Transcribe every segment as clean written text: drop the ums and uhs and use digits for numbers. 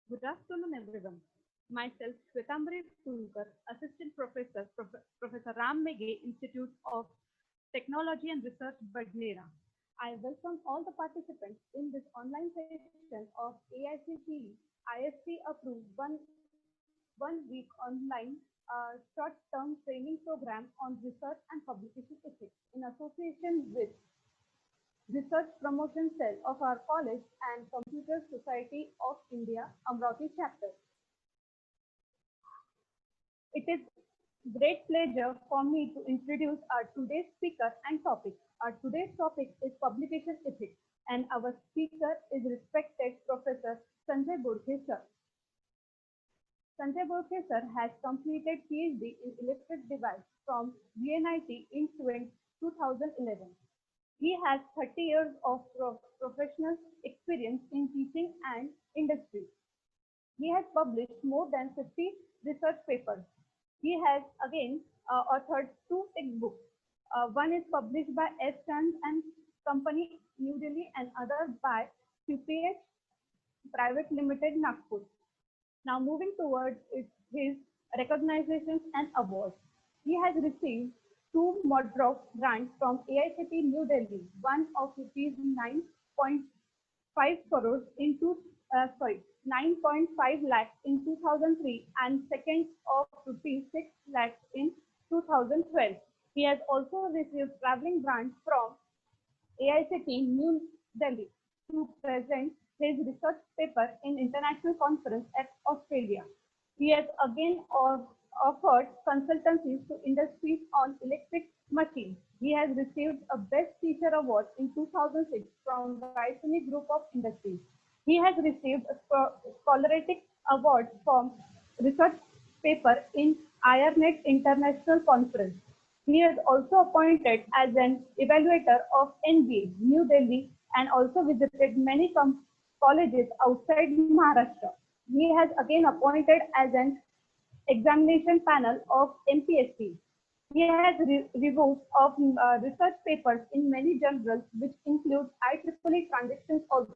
Good afternoon, everyone. Myself, Shwetambarii Tulkar, Assistant Professor, Professor Ram Meghe, Institute of Technology and Research, Badlera. I welcome all the participants in this online session of AICTE ISC approved one week online short-term training program on research and publication ethics in association with Research Promotion Cell of our college and Computer Society of India, Amravati chapter. It is great pleasure for me to introduce our today's speaker and topic. Our today's topic is publication ethics, and our speaker is respected Professor Sanjay Borkhe sir. Sanjay Borkhe sir has completed PhD in electric device from UNIT in 2011. He has 30 years of professional experience in teaching and industry. He has published more than 50 research papers. He has again authored two textbooks. One is published by S. Chand and Company, New Delhi, and other by QPH Private Limited, Nagpur. Now moving towards his recognitions and awards. He has received two Modrock grants from AICTE New Delhi, one of rupees 9.5 crores in 9.5 lakhs in 2003 and second of rupees 6 lakhs in 2012. He has also received traveling grants from AICTE New Delhi to present his research paper in international conference at Australia. He has again offered consultancies to industries on electric machines. He has received a Best Teacher Award in 2006 from the Raisoni Group of Industries. He has received a Scholastic Award from research paper in IRNet International Conference. He is also appointed as an evaluator of NBA, New Delhi, and also visited many colleges outside Maharashtra. He has again appointed as an examination panel of MPSC. He has reviews of research papers in many journals, which include IEEE transactions also.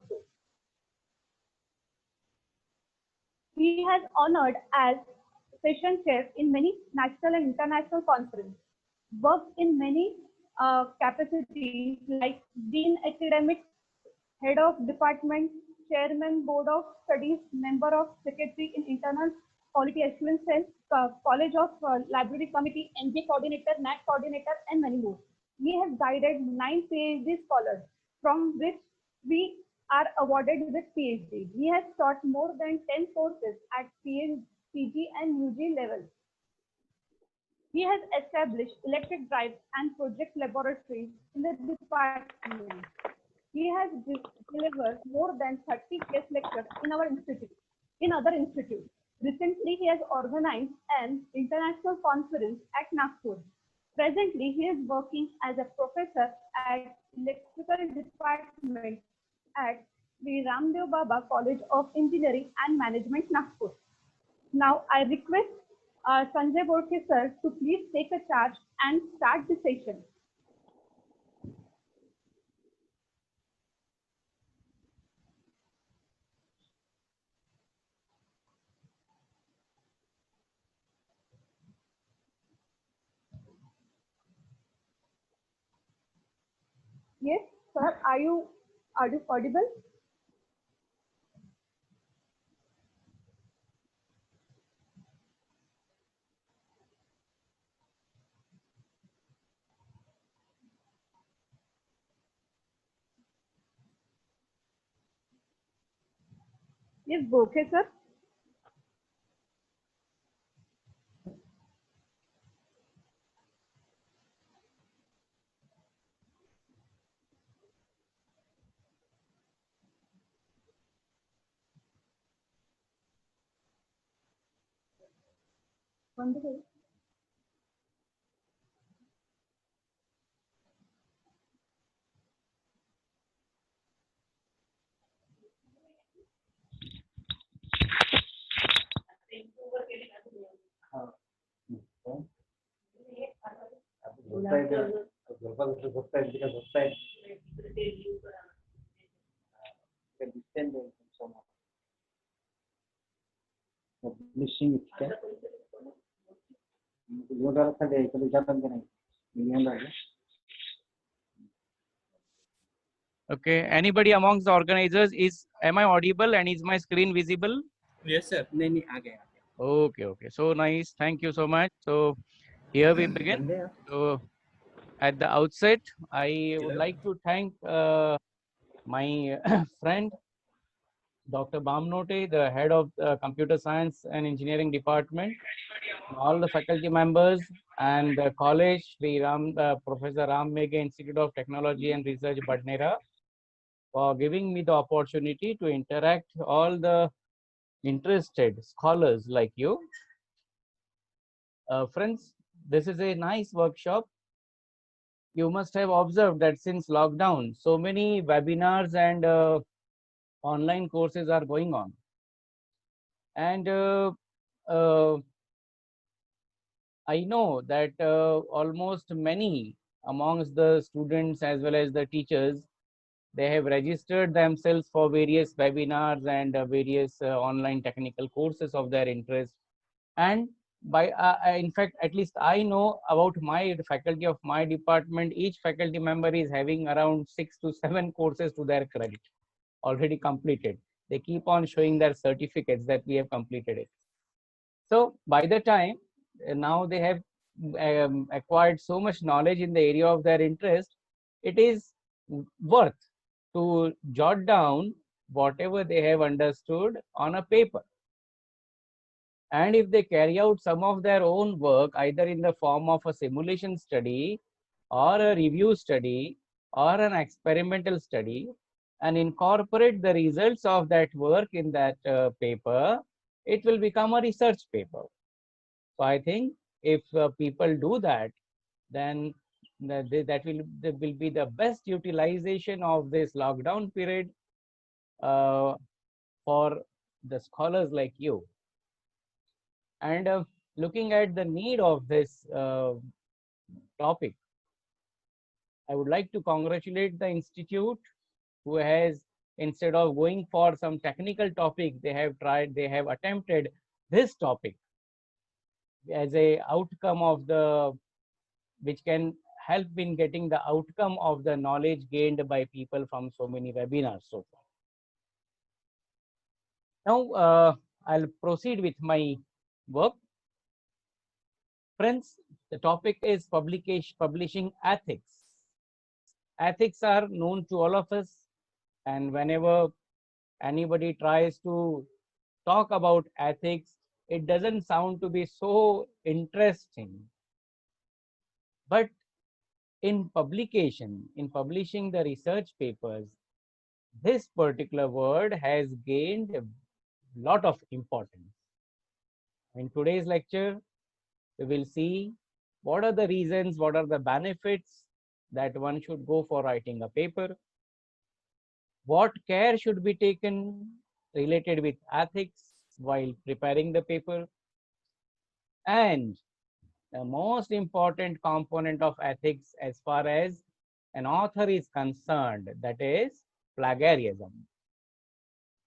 He has honored as session chair in many national and international conferences, worked in many capacities like Dean Academic, Head of Department, Chairman Board of Studies, Member of Secretary in Internal Quality Assurance Cell, College of Library Committee, NG Coordinator, NAC Coordinator, and many more. He has guided 9 PhD scholars, from which we are awarded with PhD. He has taught more than 10 courses at PhD, PG, and UG level. He has established electric drive and project laboratories in the department. He has delivered more than 30 guest lectures in our institute, in other institutes. Recently, he has organized an international conference at Nagpur. Presently, he is working as a professor at electrical department at Sri Ramdev Baba College of Engineering and Management, Nagpur. Now, I request Sanjay Borkhe sir to please take a charge and start the session. Yes, sir, are you audible? Yes, Borkhe sir. Wonderful. Lishing it. What are the days? The Japan can Okay. Anybody amongst the organizers am I audible and is my screen visible? Yes, sir. नहीं आ गया. Okay. Okay. So nice. Thank you so much. So here we begin. So at the outset, I would like to thank my friend Dr. Bamnote, the head of the Computer Science and Engineering Department, all the faculty members and the college, Professor Ram Meghe Institute of Technology and Research, Badnera, for giving me the opportunity to interact all the interested scholars like you. Friends, this is a nice workshop. You must have observed that since lockdown, so many webinars and online courses are going on. And I know that almost many amongst the students as well as the teachers, they have registered themselves for various webinars and various online technical courses of their interest. And by in fact, at least I know about my faculty of my department, each faculty member is having around 6 to 7 courses to their credit already completed. They keep on showing their certificates that we have completed it. So by the time now they have acquired so much knowledge in the area of their interest, it is worth to jot down whatever they have understood on a paper. And if they carry out some of their own work, either in the form of a simulation study or a review study or an experimental study, and incorporate the results of that work in that paper, it will become a research paper. So I think if people do that, then that will be the best utilization of this lockdown period for the scholars like you. And looking at the need of this topic, I would like to congratulate the institute who has, instead of going for some technical topic, they have attempted this topic as a outcome of the, which can help in getting the outcome of the knowledge gained by people from so many webinars so far. Now, I'll proceed with my work. Friends, the topic is publishing ethics. Ethics are known to all of us, and whenever anybody tries to talk about ethics, it doesn't sound to be so interesting. But in publication, in publishing the research papers, this particular word has gained a lot of importance. In today's lecture, we will see what are the reasons, what are the benefits that one should go for writing a paper, what care should be taken related with ethics while preparing the paper, and the most important component of ethics as far as an author is concerned, that is plagiarism.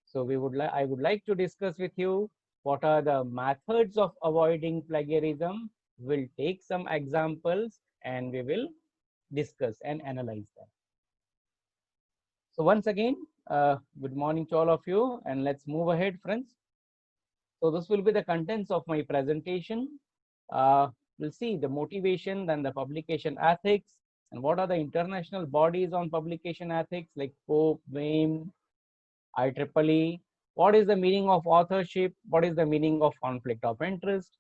So I would like to discuss with you what are the methods of avoiding plagiarism. We'll take some examples and we will discuss and analyze them. So once again, good morning to all of you, and let's move ahead, friends. So this will be the contents of my presentation. We'll see the motivation, then the publication ethics, and what are the international bodies on publication ethics like COPE, WAME, IEEE. What is the meaning of authorship? What is the meaning of conflict of interest?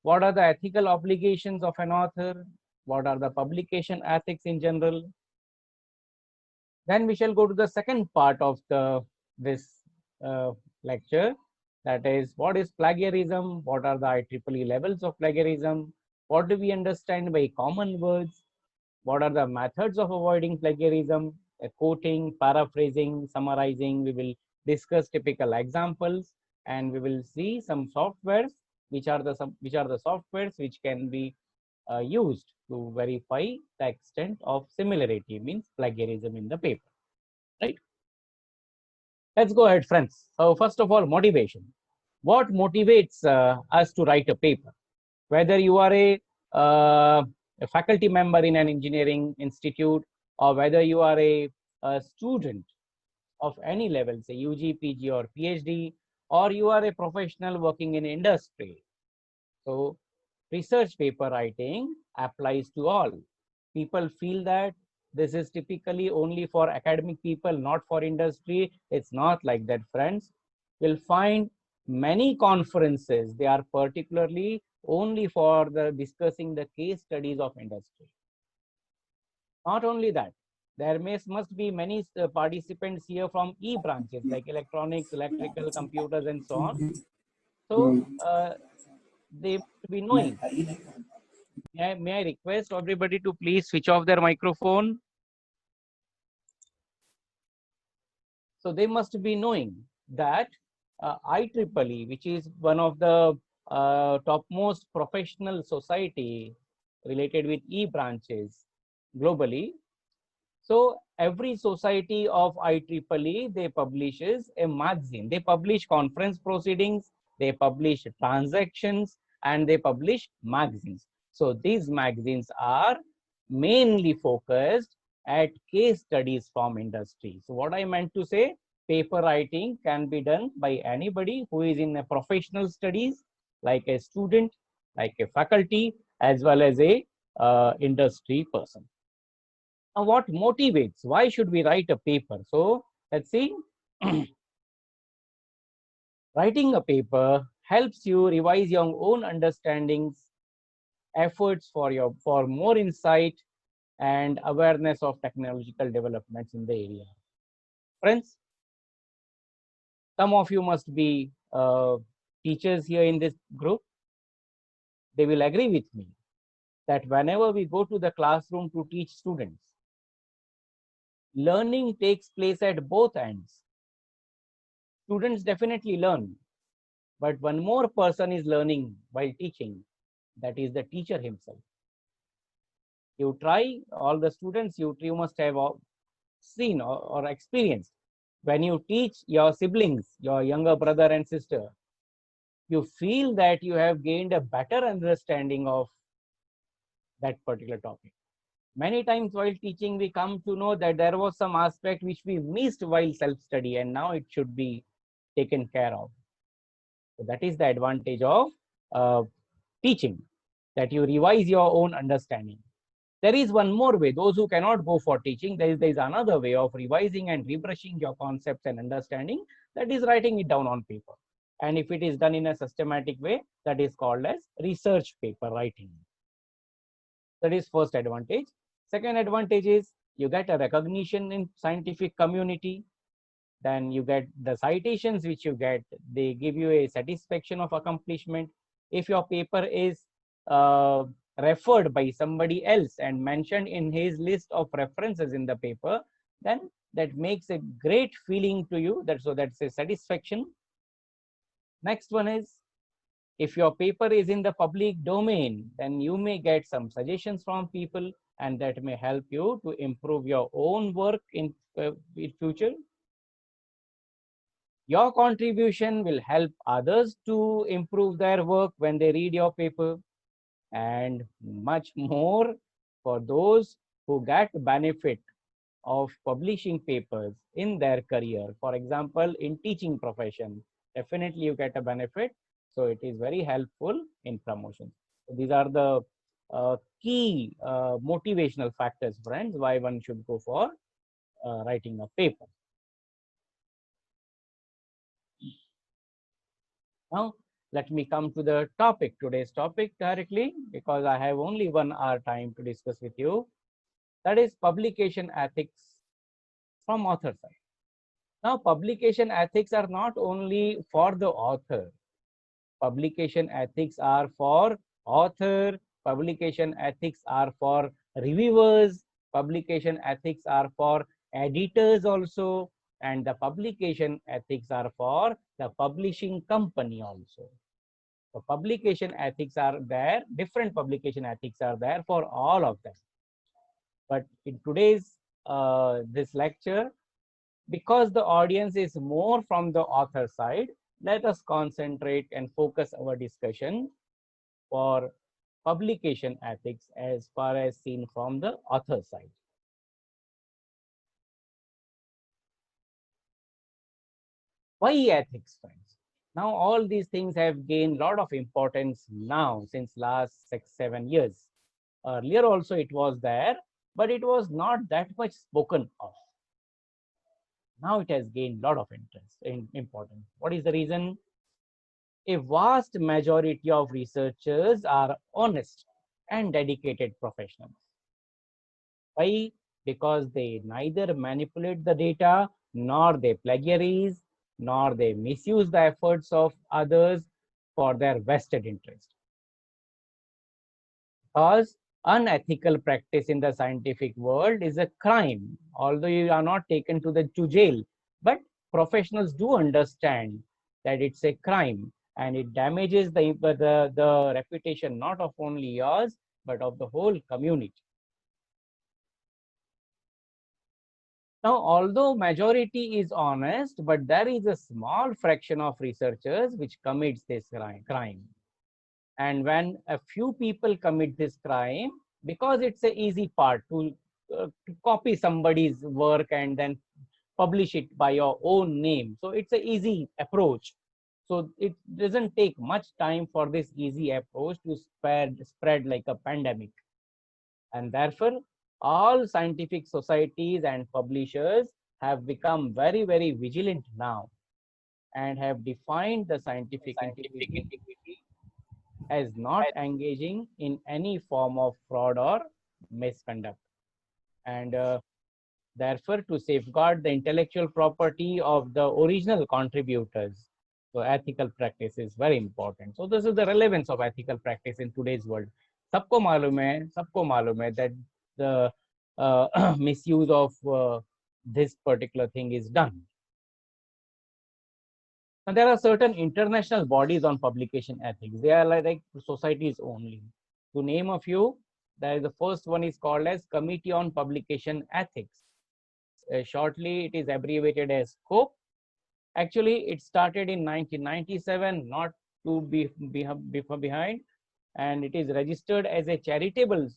What are the ethical obligations of an author? What are the publication ethics in general? Then we shall go to the second part of this lecture, that is, what is plagiarism? What are the IEEE levels of plagiarism? What do we understand by common words? What are the methods of avoiding plagiarism? Quoting, paraphrasing, summarizing. We will discuss typical examples, and we will see some softwares, which are the softwares which can be used to verify the extent of similarity, means plagiarism in the paper, right? Let's go ahead, friends. So first of all, motivation. what motivates us to write a paper? Whether you are a faculty member in an engineering institute, or whether you are a student of any level, say UG, PG, or PhD, or you are a professional working in industry. So research paper writing applies to all. People feel that this is typically only for academic people, not for industry. It's not like that, friends. You'll find many conferences, they are particularly only for the discussing the case studies of industry. Not only that, there must be many participants here from E branches like electronics, electrical, computers, and so on. So they must be knowing. May I request everybody to please switch off their microphone? So they must be knowing that IEEE, which is one of the topmost professional society related with E branches globally. So every society of IEEE, they publishes a magazine. They publish conference proceedings, they publish transactions, and they publish magazines. So these magazines are mainly focused at case studies from industry. So what I meant to say, paper writing can be done by anybody who is in a professional studies, like a student, like a faculty, as well as a industry person. Now, what motivates? Why should we write a paper? So let's see. Writing a paper helps you revise your own understandings, efforts for more insight and awareness of technological developments in the area. Friends, some of you must be teachers here in this group. They will agree with me that whenever we go to the classroom to teach students, learning takes place at both ends. Students definitely learn, but one more person is learning while teaching, that is the teacher himself. You try, all the students, you must have seen or experienced. When you teach your siblings, your younger brother and sister, you feel that you have gained a better understanding of that particular topic. Many times while teaching, we come to know that there was some aspect which we missed while self-study, and now it should be taken care of. So that is the advantage of teaching, that you revise your own understanding. There is one more way. Those who cannot go for teaching, there is another way of revising and rebrushing your concepts and understanding, that is writing it down on paper. And if it is done in a systematic way, that is called as research paper writing. That is first advantage. Second advantage is you get a recognition in scientific community. Then you get the citations which you get, they give you a satisfaction of accomplishment. If your paper is referred by somebody else and mentioned in his list of references in the paper, then that makes a great feeling to you. That's a satisfaction. Next one is, if your paper is in the public domain, then you may get some suggestions from people, and that may help you to improve your own work in future. Your contribution will help others to improve their work when they read your paper, and much more for those who get benefit of publishing papers in their career. For example, in teaching profession, definitely you get a benefit. So it is very helpful in promotion. So these are the key motivational factors, friends, why one should go for writing a paper. Now, let me come to the topic, today's topic directly, because I have only 1 hour time to discuss with you. That is publication ethics from author side. Now, publication ethics are not only for the author. Publication ethics are for author, publication ethics are for reviewers, publication ethics are for editors also, and the publication ethics are for the publishing company also. So publication ethics are there, different publication ethics are there for all of them. But in today's this lecture, because the audience is more from the author side, let us concentrate and focus our discussion for publication ethics as far as seen from the author side. Why ethics, friends? Now all these things have gained a lot of importance now since last 6-7 years. Earlier also it was there, but it was not that much spoken of. Now it has gained a lot of interest in importance. What is the reason? A vast majority of researchers are honest and dedicated professionals. Why? Because they neither manipulate the data, nor they plagiarize, nor they misuse the efforts of others for their vested interest. Because unethical practice in the scientific world is a crime, although you are not taken to jail, but professionals do understand that it's a crime and it damages the reputation not of only yours, but of the whole community. Now, although majority is honest, but there is a small fraction of researchers which commits this crime. And when a few people commit this crime, because it's an easy part to copy somebody's work and then publish it by your own name. So it's an easy approach. So it doesn't take much time for this easy approach to spread like a pandemic. And therefore, all scientific societies and publishers have become very, very vigilant now and have defined the scientific integrity as not engaging in any form of fraud or misconduct. And therefore, to safeguard the intellectual property of the original contributors, so ethical practice is very important. So this is the relevance of ethical practice in today's world. सबको मालूम है that the misuse of this particular thing is done. Now, there are certain international bodies on publication ethics. They are like societies only. To name a few, there is the first one is called as Committee on Publication Ethics. Shortly, it is abbreviated as COPE. Actually, it started in 1997, not to be behind, and it is registered as a charitable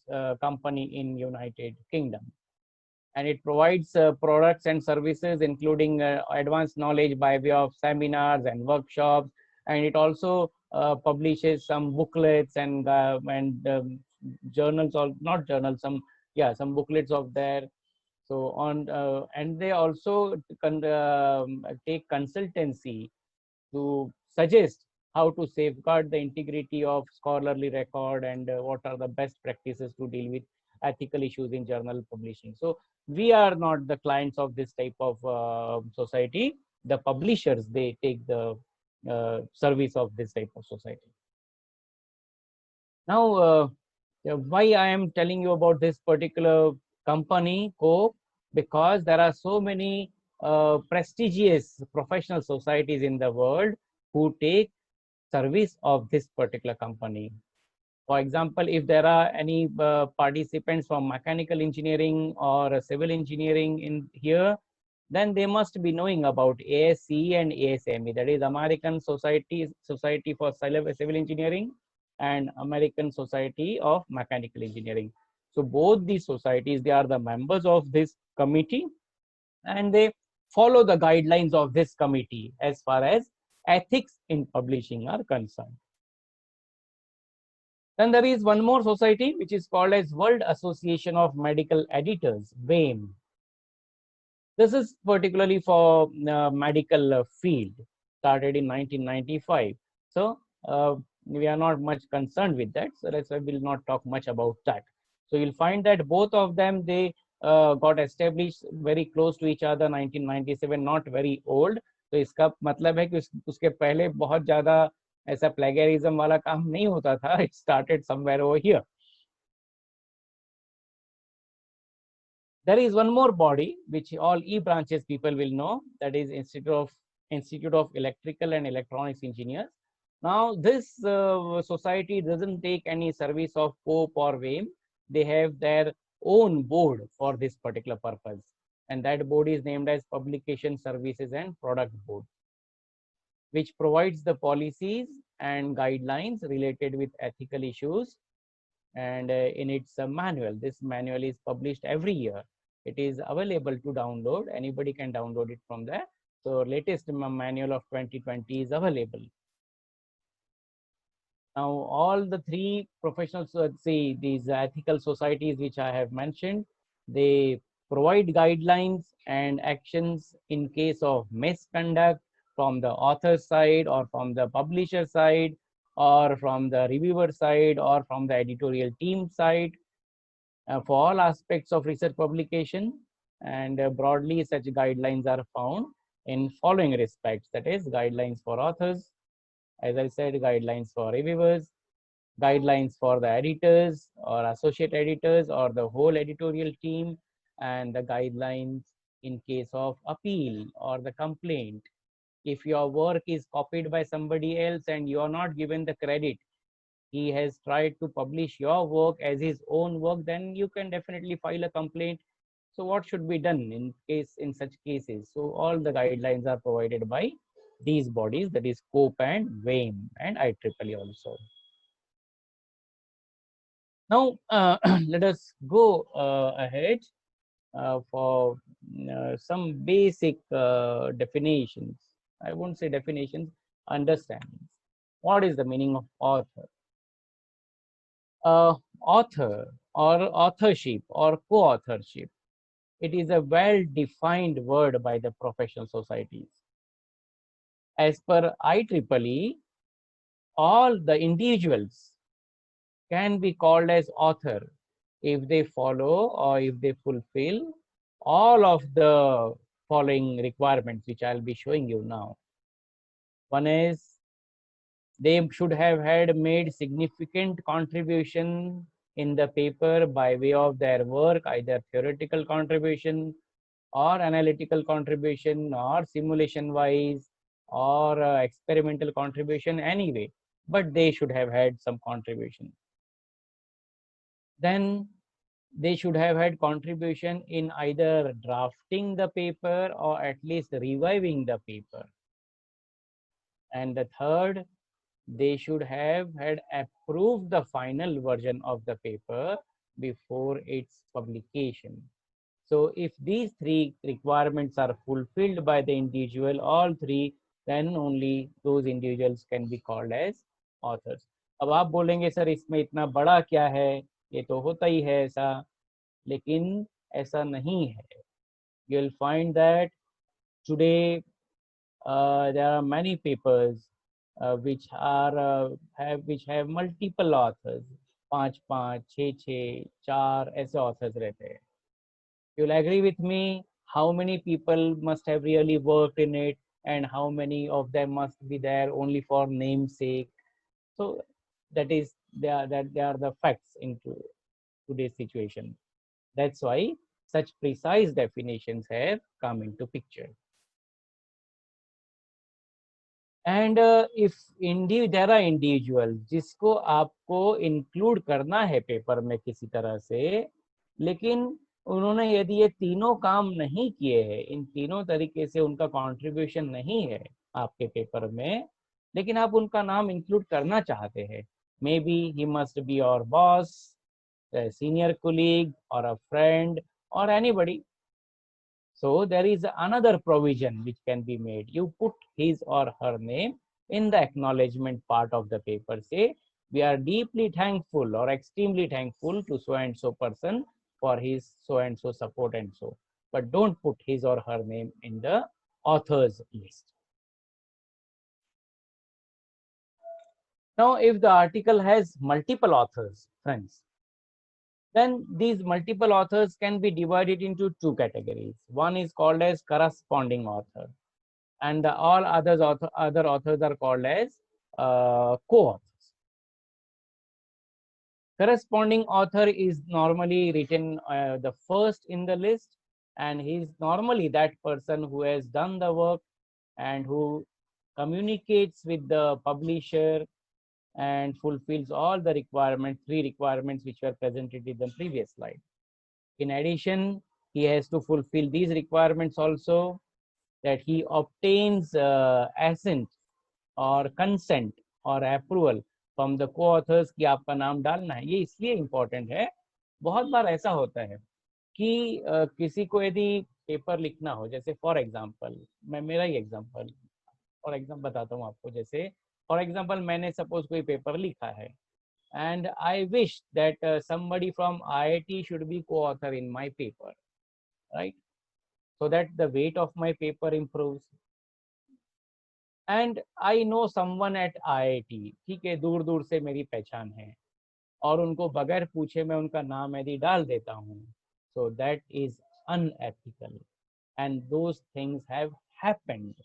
company in United Kingdom. And it provides products and services, including advanced knowledge by way of seminars and workshops. And it also publishes some booklets and journals, or not journals, some booklets of there. So on, and they also take consultancy to suggest how to safeguard the integrity of scholarly record and what are the best practices to deal with ethical issues in journal publishing. So we are not the clients of this type of society. The publishers, they take the service of this type of society. Now, why I am telling you about this particular company, COPE? Because there are so many prestigious professional societies in the world who take service of this particular company. For example, if there are any participants from mechanical engineering or civil engineering in here, then they must be knowing about ASCE and ASME, that is American Society for Civil Engineering and American Society of Mechanical Engineering. So both these societies, they are the members of this committee and they follow the guidelines of this committee as far as ethics in publishing are concerned. Then there is one more society which is called as World Association of Medical Editors, WAME. This is particularly for medical field, started in 1995. So we are not much concerned with that. So we will not talk much about that. So you'll find that both of them, they got established very close to each other, 1997, not very old. तो इसका मतलब है कि उसके पहले बहुत ज्यादा ऐसा प्लेगरिज्म वाला काम नहीं होता था. It started somewhere over here. There is one more body which all E branches people will know, that is Institute of Electrical and Electronics Engineers. Now this society doesn't take any service of COPE or WAME. They have their own board for this particular purpose, and that board is named as Publication Services and Product Board. which provides the policies and guidelines related with ethical issues, and in its manual. This manual is published every year. It is available to download. Anybody can download it from there. So latest manual of 2020 is available. Now, all the three professionals, see these ethical societies which I have mentioned, they provide guidelines and actions in case of misconduct from the author side or from the publisher side or from the reviewer side or from the editorial team side for all aspects of research publication. And broadly, such guidelines are found in following respects, that is guidelines for authors, as I said, guidelines for reviewers, guidelines for the editors or associate editors or the whole editorial team, and the guidelines in case of appeal or the complaint. If your work is copied by somebody else and you are not given the credit, he has tried to publish your work as his own work, then you can definitely file a complaint. So what should be done in such cases? So all the guidelines are provided by these bodies, that is COPE and WAME and IEEE also. Now, let us go ahead for some basic definitions. I won't say definitions, understandings. What is the meaning of author? Author or authorship or co-authorship, it is a well-defined word by the professional societies. As per IEEE, all the individuals can be called as author if they follow or if they fulfill all of the following requirements, which I'll be showing you now. One is they should have had made significant contribution in the paper by way of their work, either theoretical contribution or analytical contribution or simulation wise or experimental contribution anyway, but they should have had some contribution. Then they should have had contribution in either drafting the paper or at least reviving the paper. And the third, they should have had approved the final version of the paper before its publication. So if these three requirements are fulfilled by the individual, all three, then only those individuals can be called as authors. अब आप बोलेंगे sir इसमें इतना बड़ा क्या है, ये तो होता ही है ऐसा, लेकिन ऐसा नहीं है. You will find that today there are many papers which have multiple authors, 5, 6, 4 ऐसे authors रहते हैं. You'll agree with me, how many people must have really worked in it and how many of them must be there only for namesake. So that is, they are the facts into today's situation. That's why such precise definitions have come into picture. And if there are individuals जिसको आपको include करना है paper में किसी तरह से, लेकिन उन्होंने यदि ये तीनों काम नहीं किए हैं, इन तीनों तरीके से उनका कंट्रीब्यूशन नहीं है आपके पेपर में, लेकिन आप उनका नाम इंक्लूड करना चाहते हैं, may be he must be your boss, senior colleague और अ फ्रेंड और anybody. So there is another provision which can be made. You put his or her name in the acknowledgement part of the paper. Say, we are deeply thankful or extremely thankful to so and so person for his so and so support and so. But don't put his or her name in the author's list. Now, if the article has multiple authors, friends, then these multiple authors can be divided into two categories. One is called as corresponding author, and all other authors are called as co-authors. Corresponding author is normally written the first in the list, and he is normally that person who has done the work and who communicates with the publisher and fulfills all the requirements, 3 requirements which were presented in the previous slide. In addition, he has to fulfill these requirements also, that he obtains assent और consent और approval from the को-ऑथर्स कि आपका नाम डालना है। ये इसलिए important है, बहुत बार ऐसा होता है कि किसी को यदि पेपर लिखना हो, जैसे फॉर एग्जांपल मैं मेरा ही एग्जांपल फॉर एग्जांपल बताता हूँ आपको। जैसे फॉर एग्जांपल मैंने सपोज कोई पेपर लिखा है and I wish that somebody from IIT should be co-author in my paper, right? So that the weight of my paper improves. And I know someone at IIT, ठीक है, दूर दूर से मेरी पहचान है और उनको बगैर पूछे मैं उनका नाम यदि डाल देता हूँ, so that is unethical, and those things have happened,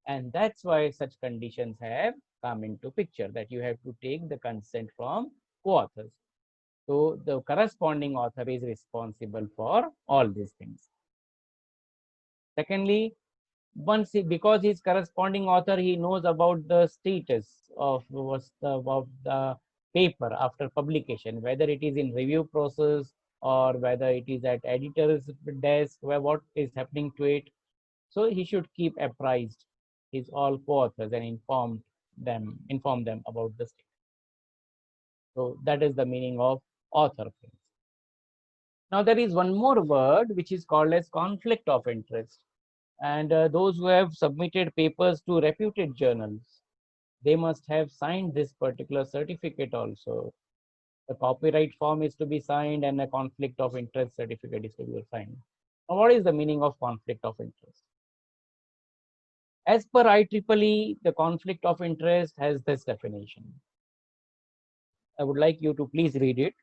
and that's why such conditions have come into picture, that you have to take the consent from co-authors. So the corresponding author is responsible for all these things. Secondly, because he's corresponding author, he knows about the status of the paper after publication, whether it is in review process or whether it is at editor's desk, where what is happening to it. So he should keep apprised his all co-authors and inform them about the status. So that is the meaning of author. Now there is one more word which is called as conflict of interest, and those who have submitted papers to reputed journals, they must have signed this particular certificate also. The copyright form is to be signed and a conflict of interest certificate is to be signed. Now what is the meaning of conflict of interest? As per IEEE, the conflict of interest has this definition. I would like you to please read it.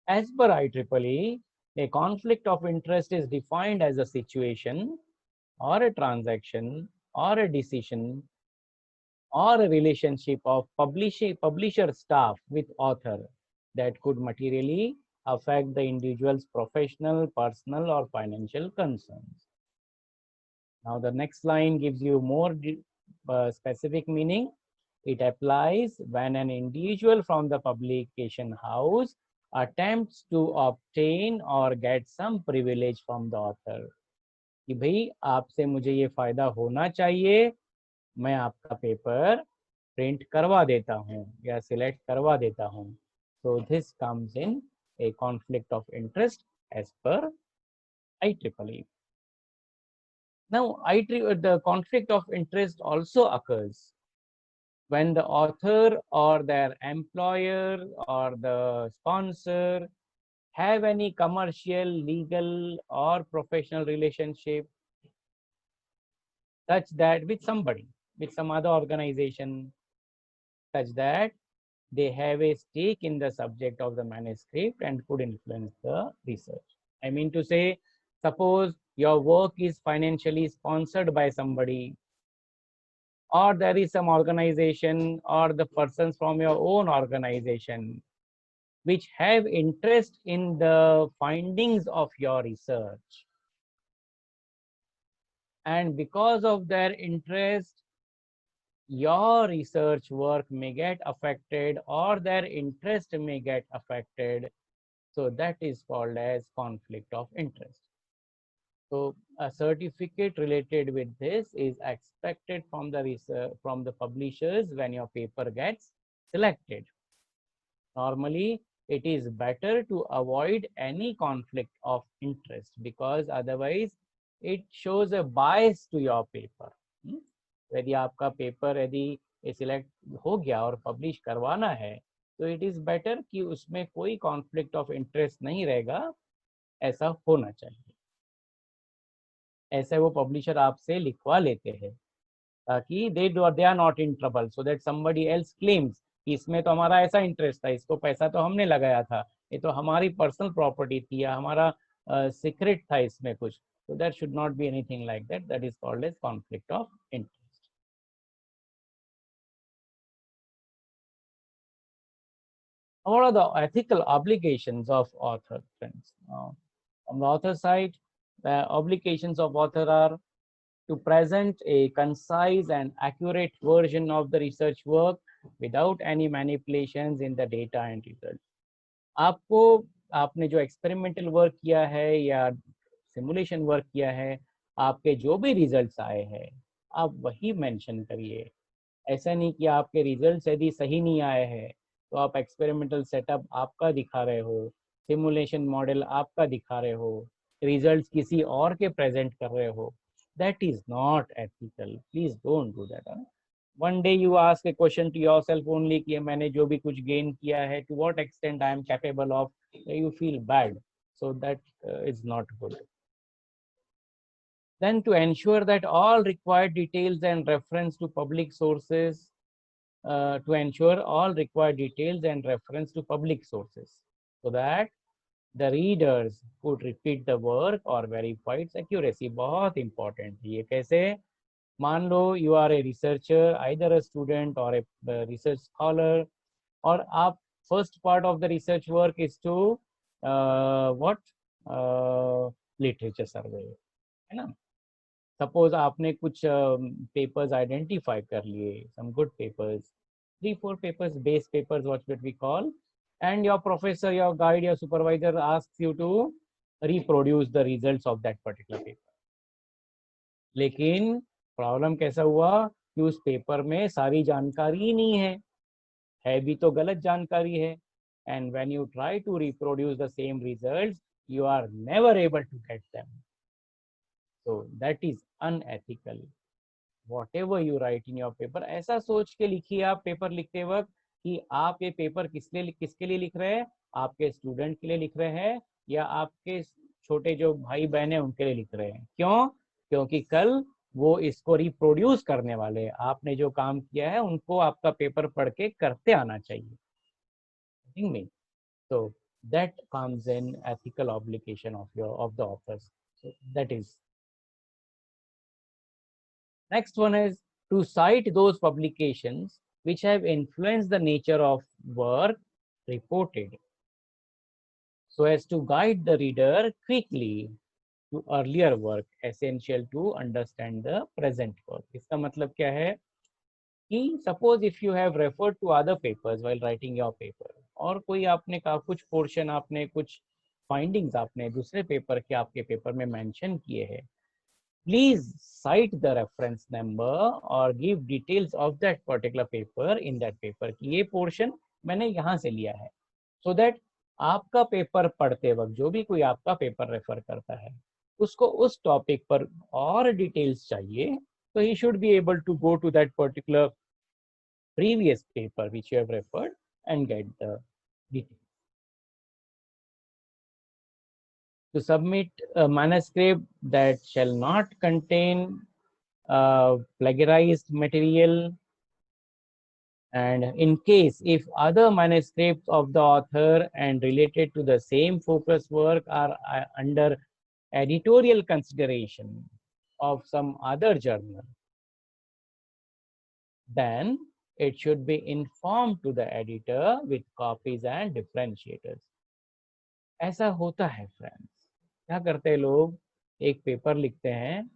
As per IEEE, a conflict of interest is defined as a situation or a transaction or a decision or a relationship of publisher staff with author that could materially affect the individual's professional, personal, or financial concerns. Now the next line gives you more specific meaning. It applies when an individual from the publication house attempts to obtain or get some privilege from the author. कि भाई आपसे मुझे ये फायदा होना चाहिए, मैं आपका पेपर प्रिंट करवा देता हूँ या सिलेक्ट करवा देता हूँ. So this comes in a conflict of interest as per IEEE. Now the conflict of interest also occurs when the author or their employer or the sponsor have any commercial, legal, or professional relationship such that with somebody, with some other organization, such that they have a stake in the subject of the manuscript and could influence the research. I mean to say, suppose your work is financially sponsored by somebody, or there is some organization or the persons from your own organization which have interest in the findings of your research. And because of their interest, your research work may get affected or their interest may get affected. So that is called as conflict of interest. So a certificate related with this is expected from the research, from the publishers when your paper gets selected. Normally, it is better to avoid any conflict of interest because otherwise it shows a bias to your paper. यदि आपका paper यदि select हो गया और publish करवाना है तो it is better कि उसमें कोई कॉन्फ्लिक्ट ऑफ इंटरेस्ट नहीं रहेगा, ऐसा होना चाहिए. ऐसे वो पब्लिशर आपसे लिखवा लेते हैं ताकि they are not in trouble, so that somebody else claims कि इसमें तो हमारा ऐसा इंटरेस्ट था, इसको पैसा तो हमने लगाया था, ये तो हमारी पर्सनल प्रॉपर्टी थी या हमारा सीक्रेट था इसमें कुछ. So there should not be anything like that. That is called as conflict of interest. What are the ethical obligations of author, friends? On the author side, the obligations of author are to present a concise and accurate version of the research work without any manipulations in the data and results. आपको आपने जो experimental work किया है या simulation work किया है, आपके जो भी रिजल्ट्स आए हैं आप वही मेंशन करिए। ऐसा नहीं कि आपके रिजल्ट्स यदि सही नहीं आए हैं तो आप एक्सपेरिमेंटल सेटअप आपका दिखा रहे हो, सिमुलेशन मॉडल आपका दिखा रहे हो, रिजल्ट्स किसी और के प्रेजेंट कर रहे हो। That is not ethical, please don't do that. One day you ask a question to yourself only कि मैंने जो भी कुछ गेन किया है to what extent I am capable of, you feel bad, so that is not good. Then to ensure that all required details and reference to public sources, so that the readers could repeat the work or verify its accuracy. बहुत important है ये। कैसे? मान लो you are a researcher, either a student or a research scholar, और आप first part of the research work is to what literature survey, है ना। Suppose आपने कुछ पेपर्स आइडेंटिफाई कर लिए, some good papers, 3-4 papers, base papers what we call, and your professor, your guide, your supervisor asks you to reproduce the results of that particular paper. लेकिन problem कैसा हुआ कि उस पेपर में सारी जानकारी नहीं है भी तो गलत जानकारी है, and when you try to reproduce the same results you are never able to get them. So that is unethical. Whatever you write in your paper, ऐसा सोच के लिखिए आप पेपर लिखते वक्त कि आप ये पेपर किसके लिए लिख रहे हैं, आपके स्टूडेंट के लिए लिख रहे हैं या आपके छोटे जो भाई बहन है उनके लिए लिख रहे हैं। क्यों? क्योंकि कल वो इसको रिप्रोड्यूस करने वाले, आपने जो काम किया है उनको आपका पेपर पढ़ के करते आना चाहिए। So that comes in ethical obligation of the authors. So that is. Next one is to cite those publications which have influenced the nature of work reported, so as to guide the reader quickly to earlier work essential to understand the present work. इसका मतलब क्या है कि suppose if you have referred to other papers while writing your paper, और कोई आपने कुछ portion, आपने कुछ फाइंडिंग्स आपने दूसरे पेपर के आपके पेपर में मेंशन किए हैं, please cite the reference number or give details of that particular paper in that paper कि ये पोर्शन मैंने यहाँ से लिया है, so that आपका पेपर पढ़ते वक्त जो भी कोई आपका पेपर रेफर करता है उसको उस टॉपिक पर और डिटेल्स चाहिए, तो he should be able to go to that particular previous paper which you have referred and get the details. To submit a manuscript that shall not contain plagiarized material, and in case if other manuscripts of the author and related to the same focus work are under editorial consideration of some other journal, then it should be informed to the editor with copies and differentiators. ऐसा होता है friends, क्या करते हैं लोग, एक paper लिखते हैं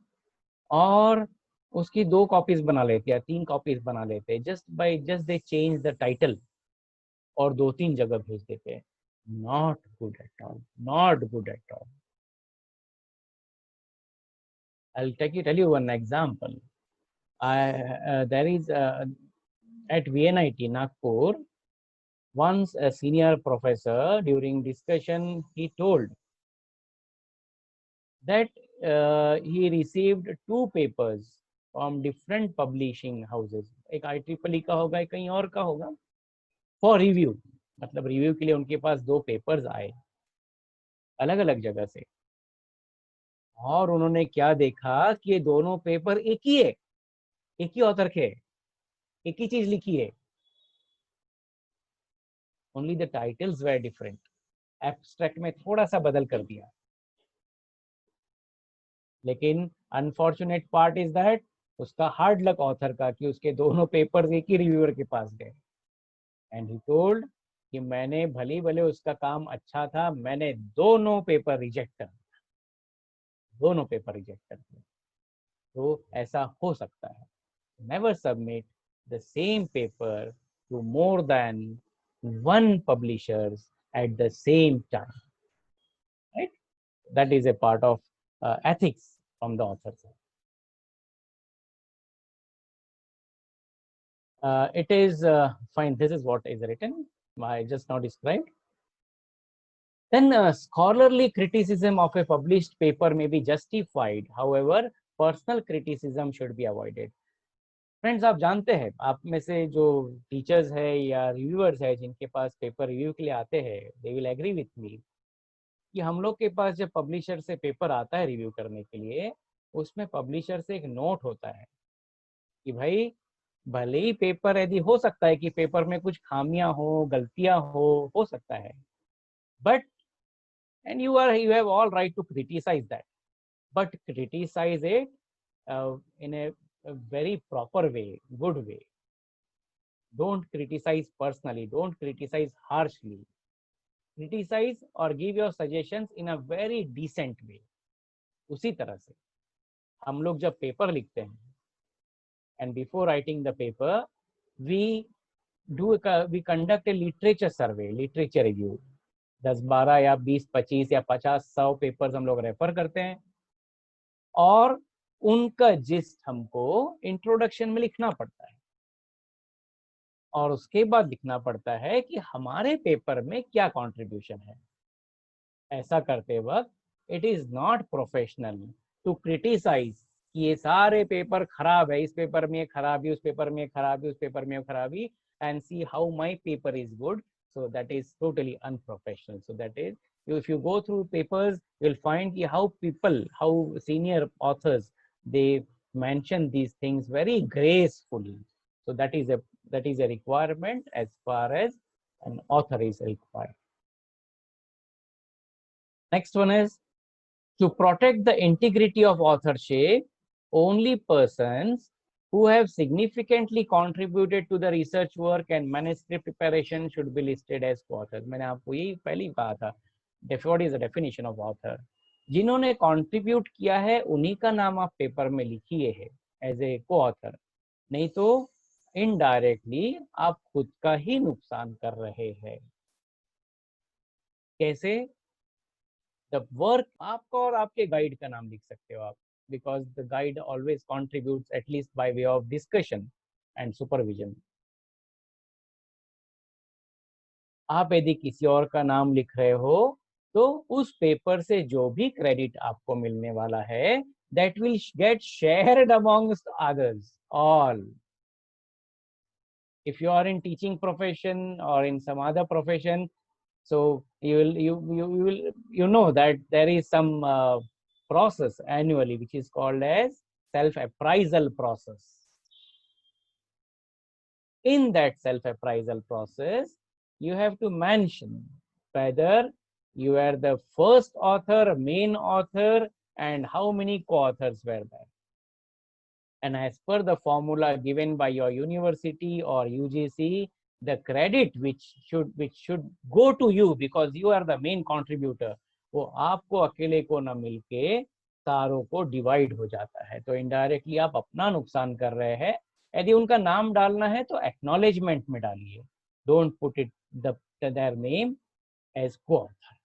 और उसकी 2 कॉपीज बना लेते हैं, 3 कॉपीज बना लेते हैं, just they change the title और 2-3 जगह भेज देते हैं। Not good at all, not good at all. I'll tell you one example. There is at VNIT Nagpur, once a senior professor during discussion he told that he received 2 papers from different publishing houses, एक IEEE का होगा, एक कहीं और का होगा, for review, मतलब review के लिए उनके पास 2 पेपर्स आए अलग अलग जगह से, और उन्होंने क्या देखा कि ये दोनों पेपर एक ही है, एक ही ऑथर के, एक ही चीज लिखी है, only the titles were different, abstract में थोड़ा सा बदल कर दिया। लेकिन अनफॉर्चुनेट पार्ट इज दैट उसका हार्ड लक ऑथर का कि उसके दोनों पेपर्स एक ही रिव्यूअर के पास गए, एंड ही टोल्ड कि मैंने भले भले उसका काम अच्छा था, मैंने दोनों पेपर रिजेक्ट कर दिया, दोनों पेपर रिजेक्ट कर दिया। तो ऐसा हो सकता है। Never submit the same paper two more than 1 publishers at the same time. that is a part of ethics from the author side. It is fine. This is what is written. I just now described. Then scholarly criticism of a published paper may be justified. However, personal criticism should be avoided. Friends, आप जानते हैं, आप में से जो teachers है या reviewers है जिनके पास पेपर रिव्यू के लिए आते हैं, they will agree with me कि हम लोग के पास जब पब्लिशर से पेपर आता है रिव्यू करने के लिए, उसमें पब्लिशर से एक नोट होता है कि भाई भले ही पेपर, यदि हो सकता है कि पेपर में कुछ खामियां हो, गलतियां हो सकता है, but and you have all right to criticize that, but criticize it in a very proper way, good way. Don't criticize personally, don't criticize harshly. Criticize or give your suggestions in a very decent way. उसी तरह से हम लोग जब paper लिखते हैं, and before writing the paper we conduct a literature survey, literature review. 10, 12 या 20, 25 या 50, 100 पेपर्स हम लोग रेफर करते हैं और उनका जिस्ट हमको इंट्रोडक्शन में लिखना पड़ता है और उसके बाद लिखना पड़ता है कि हमारे पेपर में क्या कंट्रीब्यूशन है। ऐसा करते वक्त it is not professional to criticise कि ये सारे पेपर खराब है, इस पेपर में खराबी, उस पेपर में खराबी, उस पेपर में खराबी, and see how my paper is good. So that is totally unprofessional. So that is, if you go through papers, you'll find how senior authors, they mention these things very gracefully. So that is a requirement as far as an author is required. Next one is to protect the integrity of authorship. Only persons who have significantly contributed to the research work and manuscript preparation should be listed as co-authors. मैंने आपको यही पहली कहा था, what is the definition of author? जिन्होंने contribute किया है उन्हीं का नाम आप पेपर में लिखिए है as a co-author, नहीं तो indirectly आप खुद का ही नुकसान कर रहे हैं। कैसे? The work, आपका और आपके गाइड का नाम लिख सकते हो आप, because the guide always contributes at least by way of discussion and supervision. आप यदि किसी और का नाम लिख रहे हो तो उस पेपर से जो भी क्रेडिट आपको मिलने वाला है, that will get shared amongst others all. If you are in teaching profession or in some other profession, so you know that there is some process annually which is called as self-appraisal process. In that self-appraisal process, you have to mention whether you are the first author, main author, and how many co-authors were there. And as per the formula given by your university or UGC, the credit which should go to you because you are the main contributor, वो आपको अकेले को ना मिलके सारों को divide हो जाता है। तो इनडायरेक्टली आप अपना नुकसान कर रहे हैं। यदि उनका नाम डालना है तो एक्नॉलेजमेंट में डालिए, don't put it their name as co-author.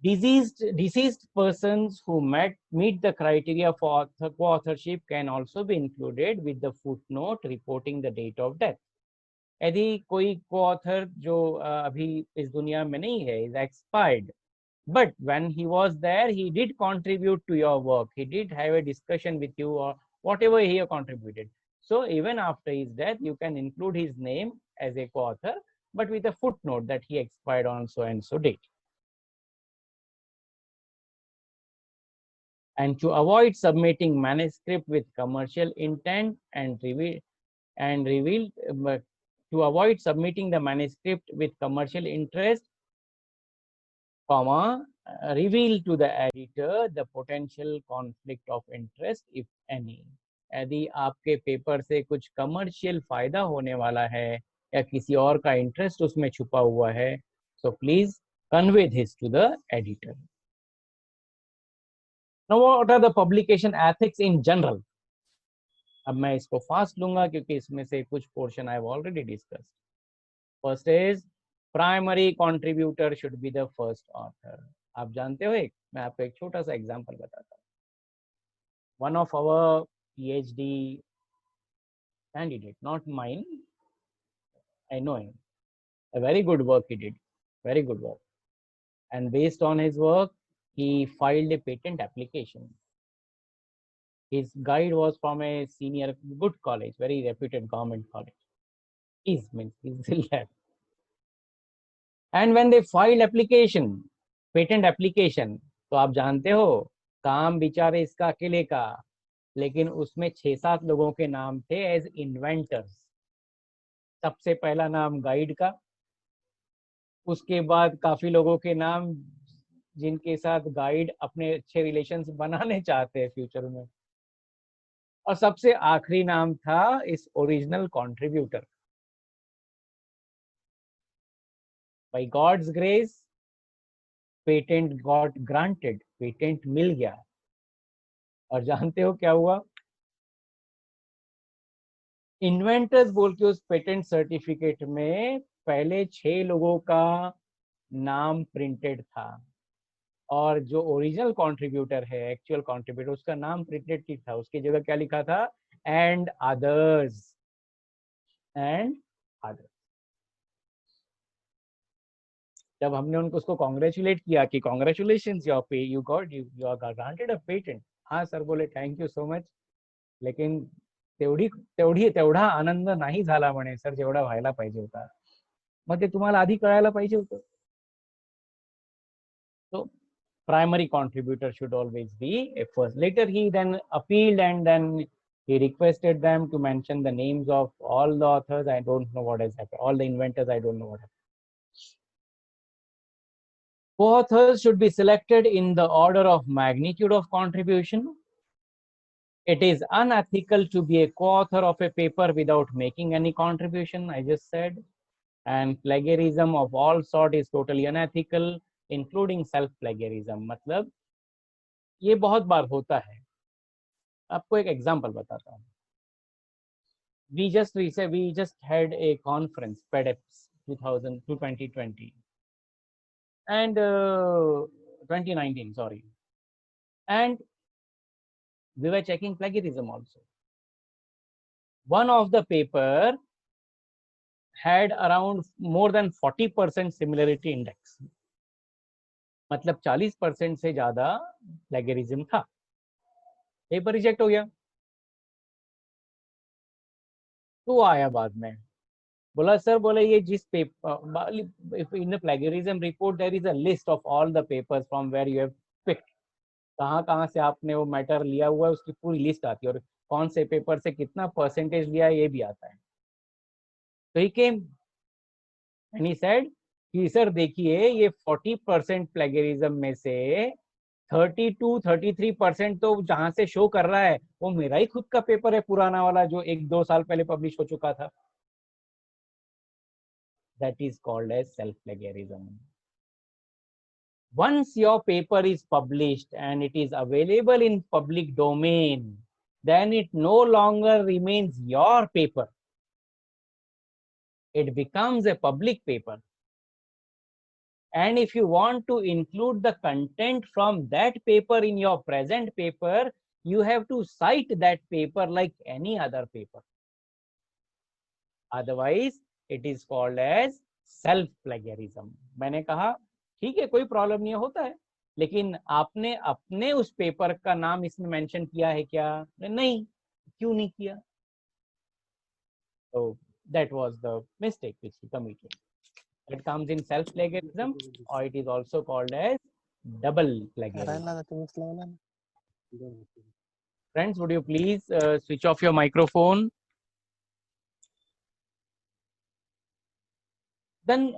Deceased persons who meet the criteria for co-authorship can also be included with the footnote reporting the date of death. यदि कोई co-author जो अभी इस दुनिया में नहीं है, is expired, but when he was there, he did contribute to your work, he did have a discussion with you or whatever he contributed. So even after his death, you can include his name as a co-author, but with a footnote that he expired on so and so date. And to avoid submitting manuscript with commercial intent to avoid submitting the manuscript with commercial interest, reveal to the editor the potential conflict of interest if any. यदि आपके paper से कुछ commercial फायदा होने वाला है या किसी और का इंटरेस्ट उसमें छुपा हुआ है, so please convey this to the editor. Now what are the publication ethics in general? अब मैं इसको फास्ट लूंगा क्योंकि इसमें से कुछ portion I have already discussed. First is primary contributor should be the first author. आप जानते हो, एक मैं आपको एक छोटा सा एग्जांपल बताता हूँ। One of our PhD candidate, not mine, I know him, a very good work he did, very good work, and based on his work he filed a patent application. His guide was from a senior good college, very reputed government college. He's still there. And when they filed application, patent application, तो आप जानते हो काम बेचारे इसका अकेले का, लेकिन उसमें 6-7 लोगों के नाम थे एज इन्वेंटर्स। सबसे पहला नाम गाइड का, उसके बाद काफी लोगों के नाम जिनके साथ गाइड अपने अच्छे रिलेशंस बनाने चाहते हैं फ्यूचर में, और सबसे आखिरी नाम था इस original contributor. By God's grace patent got granted, patent मिल गया। और जानते हो क्या हुआ? इन्वेंटर्स बोल के उस पेटेंट सर्टिफिकेट में पहले 6 लोगों का नाम प्रिंटेड था, और जो ओरिजिनल कंट्रीब्यूटर है, एक्चुअल कंट्रीब्यूटर, उसका नाम प्रिंटेड नहीं था। उसकी जगह क्या लिखा था? And others, and others. जब हमने उनको उसको कॉन्ग्रेचुलेट किया कि congratulations you are granted a patent, हाँ सर बोले थँक यू सो मच, लेकिन तेवढा आनंद नाही झाला म्हणे सर जेवढा व्हायला पाहिजे होता। मग ते तुम्हाला आधी कळायला पाहिजे होतं। So primary contributor should always be a first. Later he then appealed, and then he requested them to mention the names of all the authors. I don't know what has happened. All the inventors, I don't know what happened. Co-authors should be selected in the order of magnitude of contribution. It is unethical to be a co-author of a paper without making any contribution, I just said. And plagiarism of all sort is totally unethical, including self plagiarism. मतलब ये बहुत बार होता है। आपको एक example बताता हूँ। We just had a conference, PEDEPS 2020 and 2019, sorry, and we were checking plagiarism also. One of the paper had around more than 40% similarity index, मतलब 40% से ज्यादा प्लेगरिज्म था। पेपर रिजेक्ट हो गया। तो आया बाद में, बोला सर, बोले ये जिस paper in the plagiarism report there is a list of all the papers from where you have picked, कहाँ से आपने वो मैटर लिया हुआ है उसकी पूरी लिस्ट आती है, और कौन से पेपर से कितना परसेंटेज लिया है ये भी आता है। तो ही केम एंड ही सेड कि सर देखिए ये 40% प्लेगरिज्म में से 32-33% तो जहां से शो कर रहा है वो मेरा ही खुद का पेपर है, पुराना वाला जो 1-2 साल पहले पब्लिश हो चुका था। That is called as self plagiarism. Once your paper is published and it is available in public domain, then it no longer remains your paper. It becomes a public paper. And if you want to include the content from that paper in your present paper, you have to cite that paper like any other paper. Otherwise, it is called as self plagiarism. मैंने कहा ठीक है, कोई problem नहीं होता है, लेकिन आपने अपने उस पेपर का नाम इसमें मेंशन किया है क्या? नहीं, क्यों नहीं किया? So that was the mistake which he committed. It comes in self plagiarism, or it is also called as double plagiarism. Friends, would you please switch off your microphone? Then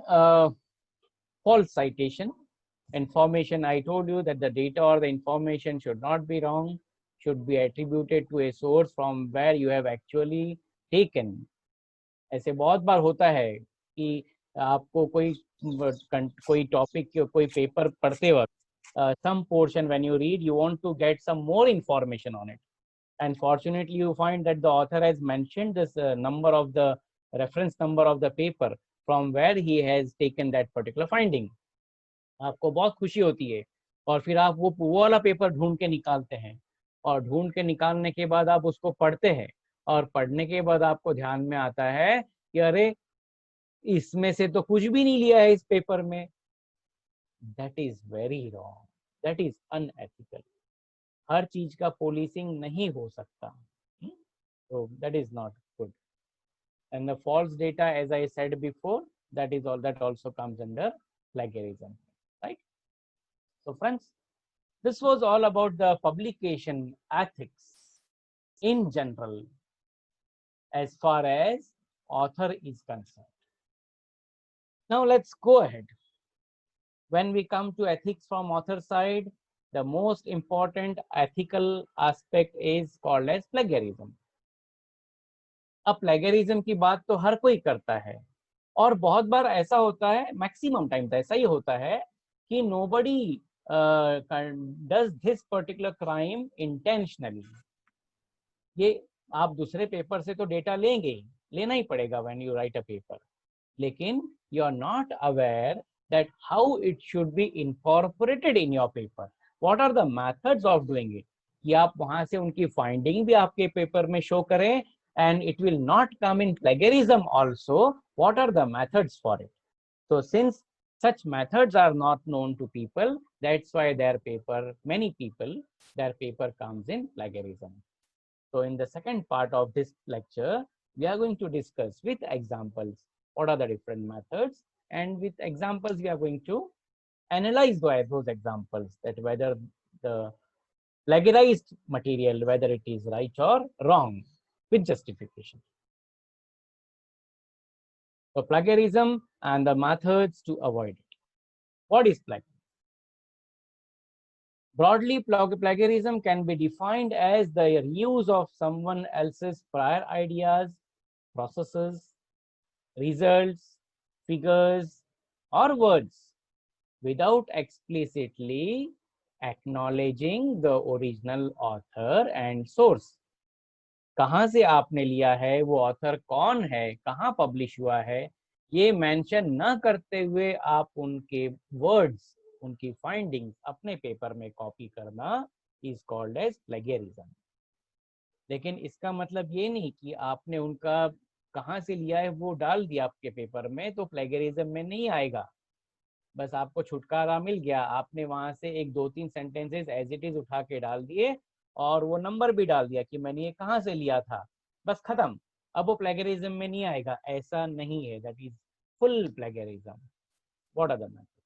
false citation. Information, I told you that the data or the information should not be wrong, should be attributed to a source from where you have actually taken. ऐसे बहुत बार होता है कि आपको कोई topic, कोई paper पढ़ते वक्त some portion when you read, you want to get some more information on it, and fortunately you find that the author has mentioned this number of the reference number of the paper, from where he has taken that particular finding. आपको बहुत खुशी होती है और फिर आप वो वाला पेपर ढूंढ के निकालते हैं और ढूंढ के निकालने के बाद आप उसको पढ़ते हैं और पढ़ने के बाद आपको ध्यान में आता है कि अरे इसमें से तो कुछ भी नहीं लिया है इस पेपर में. That is very wrong, that is unethical. हर चीज का पोलिसिंग नहीं हो सकता. So that is not good. And the false data, as I said before, that is all, that also comes under plagiarism, right? So friends, this was all about the publication ethics in general as far as author is concerned. Now let's go ahead. When we come to ethics from author side, the most important ethical aspect is called as plagiarism. अब plagiarism की बात तो हर कोई करता है और बहुत बार ऐसा होता है, मैक्सिमम टाइम तो ऐसा ही होता है कि nobody does this particular crime intentionally. ये आप दूसरे पेपर से तो डेटा लेंगे, लेना ही पड़ेगा when you write a paper, लेकिन you are not aware that how it should be incorporated in your paper. What are the methods of doing it, कि आप वहां से उनकी फाइंडिंग भी आपके पेपर में शो करें. And it will not come in plagiarism also. What are the methods for it? So since such methods are not known to people, that's why their paper, many people, their paper comes in plagiarism. So in the second part of this lecture, we are going to discuss with examples what are the different methods, and with examples we are going to analyze those examples, that whether the plagiarized material, whether it is right or wrong, with justification. So plagiarism and the methods to avoid it. What is plagiarism? Broadly, plagiarism can be defined as the use of someone else's prior ideas, processes, results, figures, or words without explicitly acknowledging the original author and source. कहाँ से आपने लिया है, वो author कौन है, कहाँ publish हुआ है, ये मेंशन न करते हुए आप उनके वर्ड्स, उनकी फाइंडिंग्स अपने पेपर में कॉपी करना इज कॉल्ड एज प्लेगियरिज्म. लेकिन इसका मतलब ये नहीं कि आपने उनका कहाँ से लिया है वो डाल दिया आपके पेपर में तो प्लेगियरिज्म में नहीं आएगा. बस आपको छुटकारा मिल गया, आपने वहां से एक दो तीन सेंटेंसेस एज इट इज उठा के डाल दिए और वो नंबर भी डाल दिया कि मैंने ये कहाँ से लिया था, बस खत्म, अब वो प्लेगरिज्म में नहीं आएगा. ऐसा नहीं है, that is full plagiarism. What are the methods?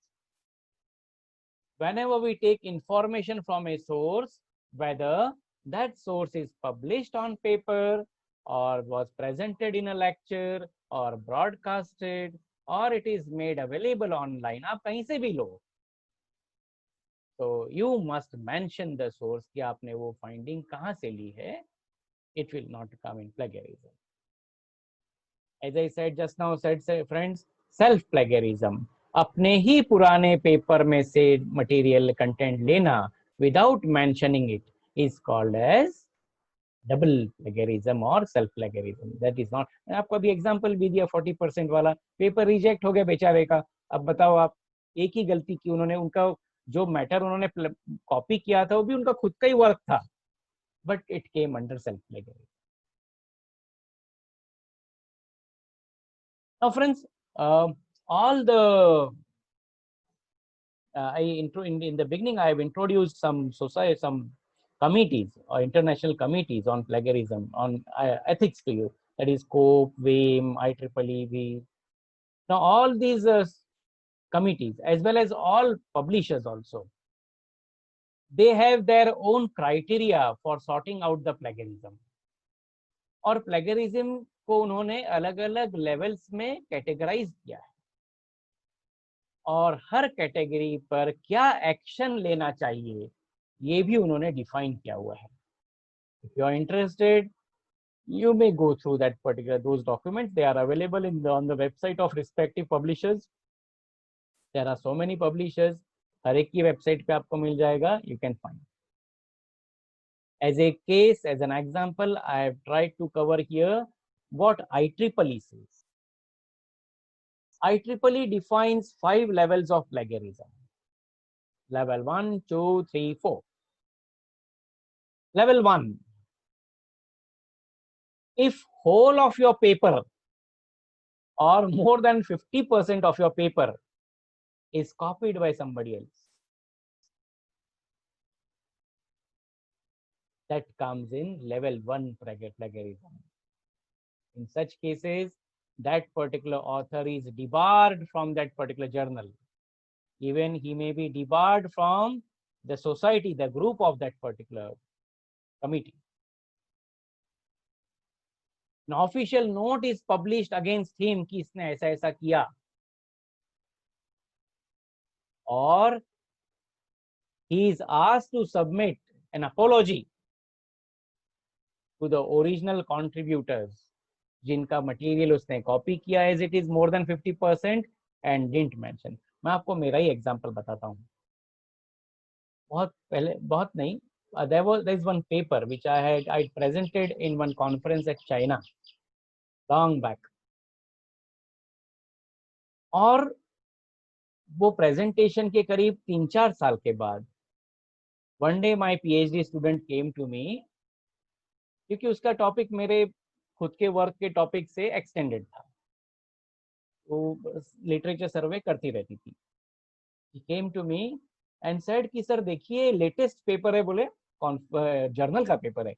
Whenever we take information from a source, whether that source is published on paper or was presented in a lecture or broadcasted or it is made available online, आप कहीं से भी लो, so you must mention the source कि आपने वो finding कहाँ से ली है. It will not come in plagiarism. As I said just now, friends, self plagiarism, अपने ही पुराने पेपर में से मटेरियल कंटेंट लेना without mentioning it is called as double plagiarism or self plagiarism. That is not. आपको अभी example भी दिया 40% वाला, पेपर रिजेक्ट हो गया बेचारे का. अब बताओ आप, एक ही गलती की उन्होंने, उनका जो मैटर उन्होंने कॉपी किया था वो भी उनका खुद का ही वर्क था, but it came under self plagiarism. Now friends, all the in the beginning I have introduced some society, some committees or international committees on plagiarism, on ethics to you, that is COPE, WAME, IEEE. Now all these committees as well as all publishers also, they have their own criteria for sorting out the plagiarism. और plagiarism को उन्होंने अलग अलग levels में categorise किया है और हर category पर क्या एक्शन लेना चाहिए ये भी उन्होंने डिफाइन किया हुआ है. If you are interested, you may go through that particular those documents. They are available on the website of respective publishers. There are so many publishers, हर एक की वेबसाइट पे आपको मिल जाएगा. You can find. As a case, as an example, I have tried to cover here what IEEE says. IEEE defines 5 levels of plagiarism. Level 1, 2, 3, 4. Level 1. If whole of your paper or more than 50% of your paper is copied by somebody else, that comes in level 1 plagiarism. In such cases, that particular author is debarred from that particular journal. Even he may be debarred from the society, the group of that particular committee. An official note is published against him कि इसने ऐसा ऐसा किया, or he is asked to submit an apology to the original contributors जिनका material उसने copy किया as it is more than 50% and didn't mention. मैं आपको मेरा ही एग्जांपल बताता हूँ. बहुत पहले, बहुत नहीं, there is one paper which I presented in one conference at China long back. और वो प्रेजेंटेशन के करीब 3-4 साल के बाद one day my PhD student came to me, क्योंकि उसका टॉपिक मेरे खुद के वर्क के टॉपिक से एक्सटेंडेड था, वो लिटरेचर सर्वे करती रहती थी. He came to me and said कि सर देखिए लेटेस्ट पेपर है, बोले जर्नल का पेपर है,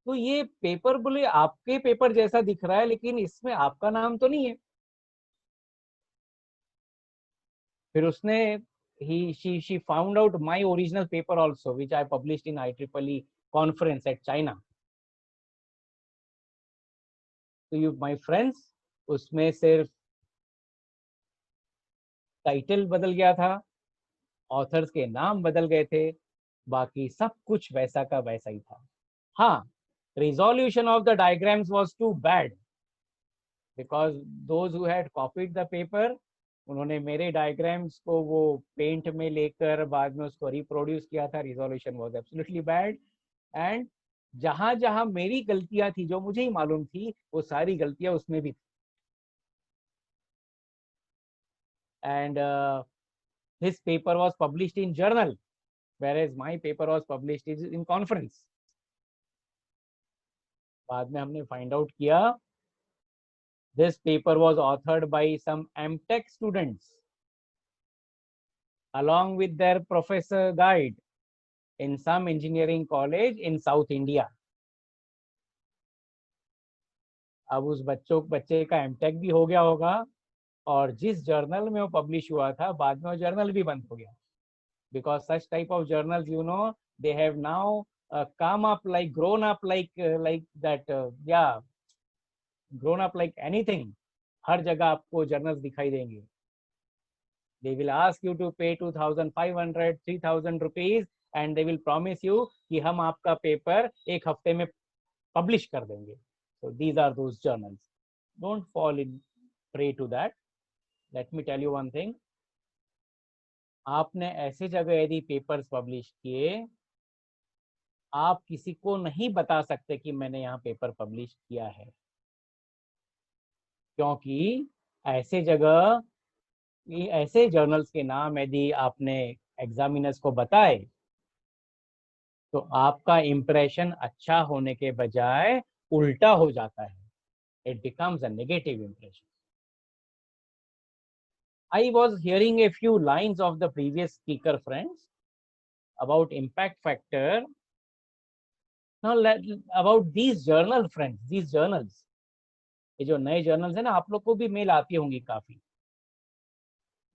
तो ये पेपर बोले आपके पेपर जैसा दिख रहा है लेकिन इसमें आपका नाम तो नहीं है. फिर उसने she found out my original paper also which I published in IEEE conference at China. तो you my friends, उसमें सिर्फ टाइटल बदल गया था, ऑथर्स के नाम बदल गए थे, बाकी सब कुछ वैसा का वैसा ही था. हाँ, resolution of the diagrams was too bad because those who had copied the paper, उन्होंने मेरे डायग्राम्स को वो पेंट में लेकर बाद में उसको रिप्रोड्यूस किया था. Resolution was absolutely bad and जहां जहां मेरी गलतियां थी जो मुझे ही मालूम थी, वो सारी गलतियां उसमें भी थी. And his paper was published in journal whereas my paper was published in conference. बाद में हमने फाइंड आउट किया this paper was authored by some MTech students along with their professor guide in some engineering college in South India. अब उस बच्चे का MTech भी हो गया होगा और जिस जर्नल में वो पब्लिश हुआ था बाद में वो जर्नल भी बंद हो गया, because such type of journals, you know, they have now come up like grown up like that, yeah, grown up like anything. हर जगह आपको जर्नल्स दिखाई देंगे. They will ask you to pay 2,500, 3,000 rupees and they will promise you कि हम आपका paper एक हफ्ते में पब्लिश कर देंगे. So these are those journals. Don't fall in prey to that. Let me tell you one thing. आपने ऐसे जगह यदि पेपर्स पब्लिश किए, आप किसी को नहीं बता सकते कि मैंने यहाँ पेपर पब्लिश किया है, क्योंकि ऐसे जगह ऐसे जर्नल्स के नाम यदि आपने एग्जामिनर्स को बताए तो आपका इंप्रेशन अच्छा होने के बजाय उल्टा हो जाता है. It becomes a negative impression. I was hearing a few lines of the previous speaker friends about impact factor. Now about these journal friends, these journals, ये जो नए journals है ना, आप लोग को भी मेल आती होंगी काफी.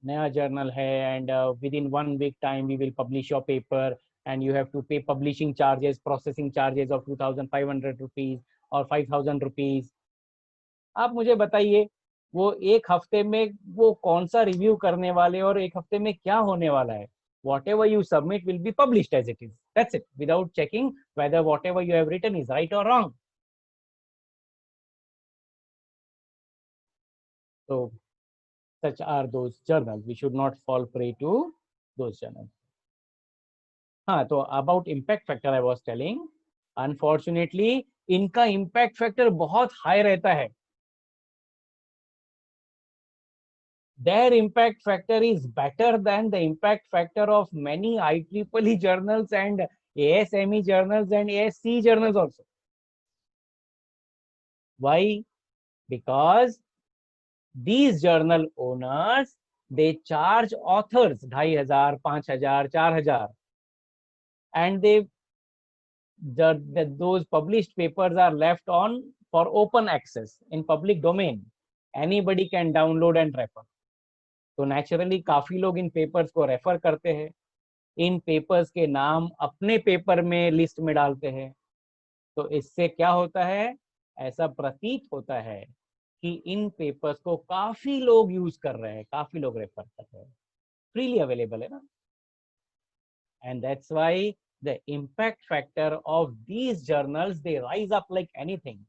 नया journal है and within 1 week time we will publish your paper and you have to pay publishing charges, processing charges of 2,500 rupees or 5,000 rupees. आप मुझे बताइए वो एक हफ्ते में वो कौन सा रिव्यू करने वाले और एक हफ्ते में क्या होने वाला है. Whatever you submit will be published as it is. That's it, without checking whether whatever you have written is right or wrong. So such are those journals. We should not fall prey to those journals. हाँ, तो about impact factor I was telling, unfortunately इनका impact factor बहुत high रहता है. their impact factor is better than the impact factor of many IEEE journals and ASME journals and ASC journals also. Why? Because these journal owners, they charge authors 2,500, 5,000, 4,000, and those published papers are left on for open access in public domain. Anybody can download and refer. तो naturally काफी लोग इन papers को refer करते हैं, इन papers के नाम अपने paper में लिस्ट में डालते हैं. तो इससे क्या होता है, ऐसा प्रतीत होता है कि इन पेपर्स को काफी लोग यूज कर रहे हैं, काफी लोग रेफर कर रहे हैं, फ्रीली अवेलेबल है ना. And that's why the impact factor of these journals, they rise up like anything,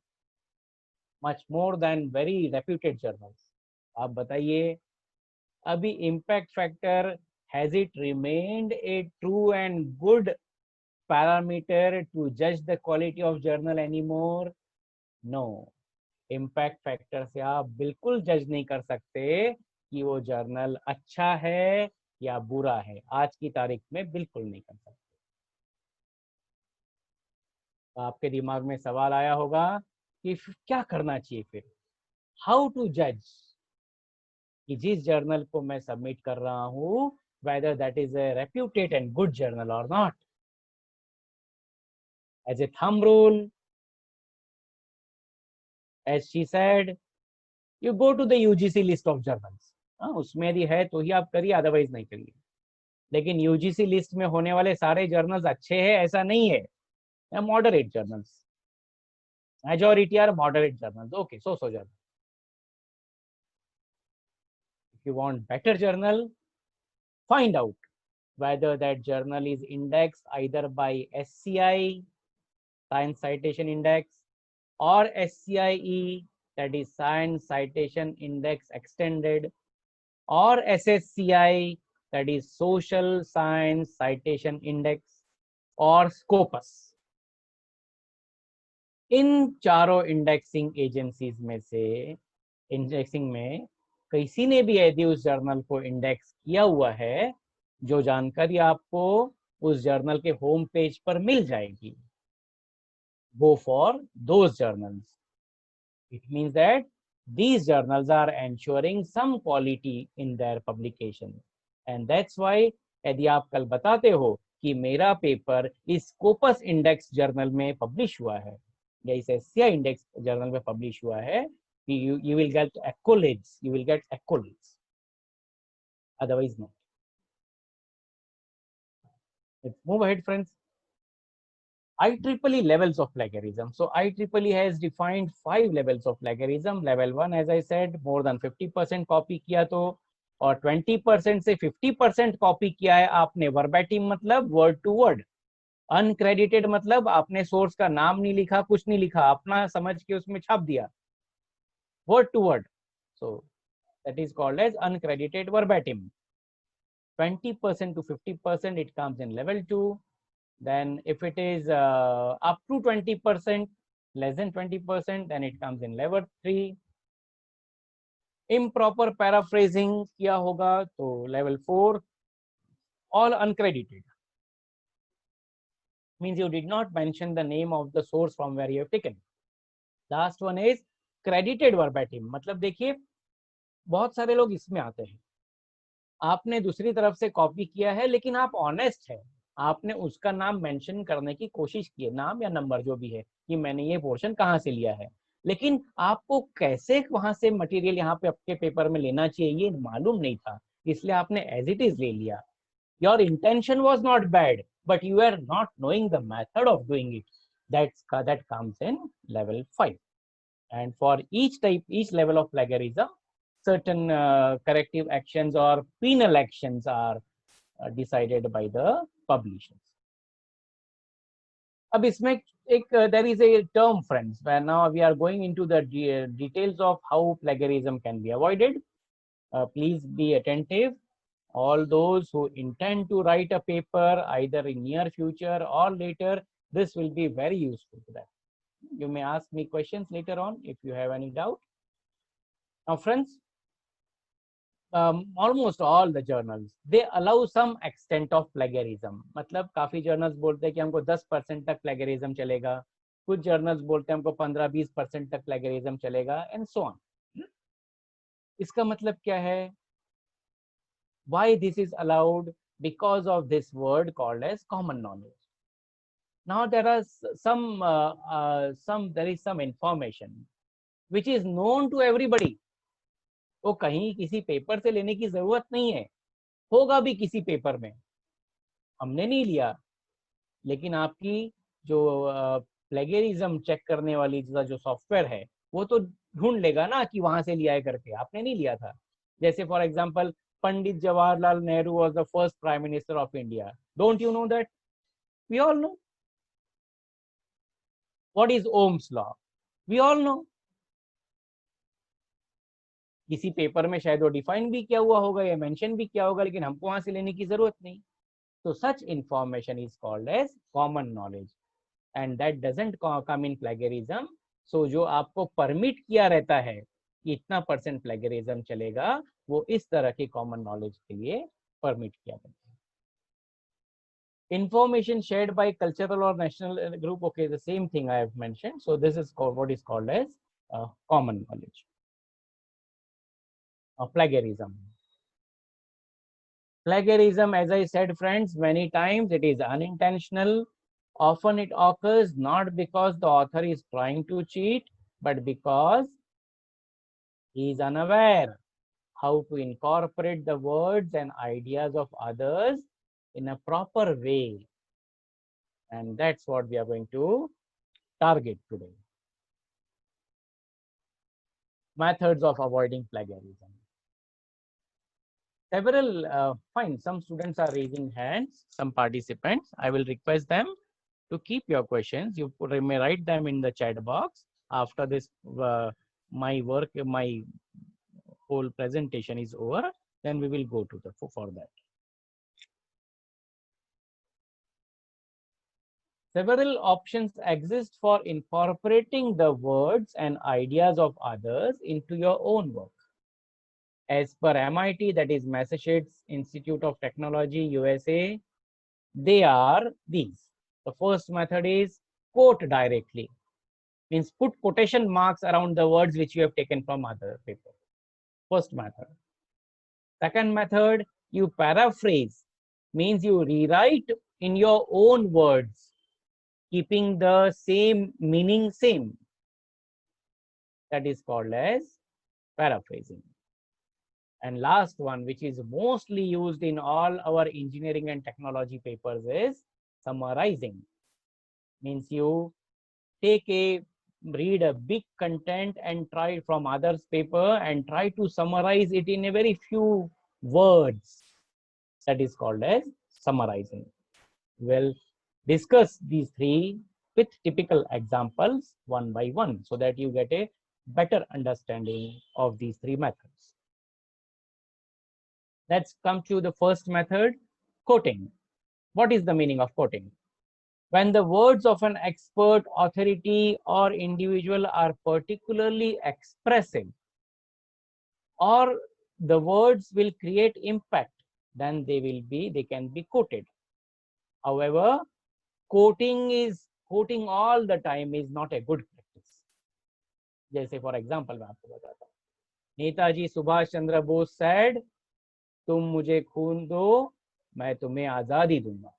much more than very reputed journals. आप बताइए, अभी impact factor, has it remained a true and good parameter to judge the quality of journal anymore? No. impact factor से आप बिल्कुल जज नहीं कर सकते कि वो जर्नल अच्छा है या बुरा है, आज की तारीख में बिल्कुल नहीं कर सकते. आपके दिमाग में सवाल आया होगा कि क्या करना चाहिए फिर, हाउ टू जज कि जिस जर्नल को मैं सबमिट कर रहा हूं whether that is a reputed and good journal or not. As a thumb rule, as she said, you go to the UGC list of journals. उसमें यदि है तो ही आप करिए, अदरवाइज नहीं करिए. लेकिन यूजीसी लिस्ट में होने वाले सारे जर्नल्स अच्छे हैं ऐसा नहीं है. Moderate journals, majority are moderate journals. Okay, so journal. If you want better journal, find out whether that journal is indexed either by SCI, Science Citation Index, or SCIE, that is Science Citation Index Extended, or SSCI, that is Social Science Citation Index, or Scopus. इन चारों indexing agencies में से indexing में किसी ने भी यदि उस journal को इंडेक्स किया हुआ है, जो जानकारी आपको उस जर्नल के होम पेज पर मिल जाएगी, go for those journals. It means that these journals are ensuring some quality in their publication, and that's why यदि आप कल बताते हो कि मेरा पेपर इस स्कोपस इंडेक्स जर्नल में पब्लिश हुआ है या इस एससीआई इंडेक्स जर्नल में पब्लिश हुआ है, you will get accolades, you will get accolades, otherwise not. Let's move ahead, friends. IEEE levels of plagiarism. So IEEE has defined 5 levels of plagiarism. Level 1, as I said, more than 50% copy किया तो, और 20% से 50% copy किया है आपने वर्बैटिम, मतलब word to word. Uncredited मतलब आपने सोर्स का नाम नहीं लिखा, कुछ नहीं लिखा, अपना समझ के उसमें छाप दिया, word to word. So that is called as uncredited verbatim. 20% to 50% it comes in level 2. Then if it is up to 20%, less than 20%, then it comes in level 3. Improper paraphrasing किया होगा तो level 4. All uncredited means you did not mention the name of the source from where you have taken. Last one is credited verbatim. मतलब देखिए बहुत सारे लोग इसमें आते हैं, आपने दूसरी तरफ से कॉपी किया है लेकिन आप ऑनेस्ट है, आपने उसका नाम मेंशन करने की कोशिश की है, नाम या नंबर जो भी है, कि मैंने ये पोर्शन कहाँ से लिया है, लेकिन आपको कैसे वहां से मटेरियल यहाँ पे आपके पेपर में लेना चाहिए ये मालूम नहीं था, इसलिए आपने एज इट इज ले लिया. Your intention was not bad, but you are not knowing the method of doing it. That comes in level 5. And for each type, each level of plagiarism, certain corrective actions or penal actions are decided by the publishers. अब इसमें एक there is a term, friends, where now we are going into the details of how plagiarism can be avoided. Please be attentive. All those who intend to write a paper either in near future or later, this will be very useful to them. You may ask me questions later on if you have any doubt. Now friends, almost all the journals, they allow some extent of plagiarism. मतलब काफी journals बोलते हैं कि हमको 10% तक plagiarism चलेगा, कुछ journals बोलते हैं हमको 15-20% तक plagiarism चलेगा, and so on. इसका मतलब क्या है? Why this is allowed? Because of this word called as common knowledge. Now there are there is some information which is known to everybody. वो कहीं किसी पेपर से लेने की जरूरत नहीं है, होगा भी किसी पेपर में, हमने नहीं लिया, लेकिन आपकी जो प्लेगरिज्म चेक करने वाली जो सॉफ्टवेयर है वो तो ढूंढ लेगा ना कि वहां से लिया है करके, आपने नहीं लिया था. जैसे for example Pandit Jawaharlal Nehru was the first prime minister of India. Don't you know that? We all know. What is Ohm's law? We all know. किसी पेपर में शायद वो डिफाइन भी किया हुआ होगा या मेंशन भी किया होगा, लेकिन हमको वहां से लेने की जरूरत नहीं. तो such information is called as common knowledge and that doesn't come in plagiarism. So जो आपको परमिट किया रहता है कि इतना % प्लेगरिज्म चलेगा, वो इस तरह के कॉमन नॉलेज के लिए परमिट किया जाता है. Information shared by cultural or national group, okay, the same thing I have mentioned. So this is called what is called as common knowledge. Plagiarism. Plagiarism, as I said, friends, many times it is unintentional. Often it occurs not because the author is trying to cheat, but because he is unaware how to incorporate the words and ideas of others in a proper way. And that's what we are going to target today. Methods of avoiding plagiarism. Several, fine, some students are raising hands, some participants. I will request them to keep your questions. You may write them in the chat box. After this, my whole presentation is over, then we will go to the for that. Several options exist for incorporating the words and ideas of others into your own work. As per MIT, that is Massachusetts Institute of Technology, USA, they are these. The first method is quote directly. Means put quotation marks around the words which you have taken from other paper. First method. Second method, you paraphrase. Means you rewrite in your own words, keeping the same meaning same. That is called as paraphrasing. And last one, which is mostly used in all our engineering and technology papers, is summarizing. Means you read a big content and try from others' paper and try to summarize it in a very few words. That is called as summarizing. We'll discuss these three with typical examples one by one so that you get a better understanding of these three methods. Let's come to the first method, quoting. What is the meaning of quoting? When the words of an expert, authority, or individual are particularly expressive, or the words will create impact, then they can be quoted. However, quoting all the time is not a good practice. जैसे for example मैं आपको बताता हूँ, Netaji Subhash Chandra Bose said, तुम मुझे खून दो, मैं तुम्हें आजादी दूंगा.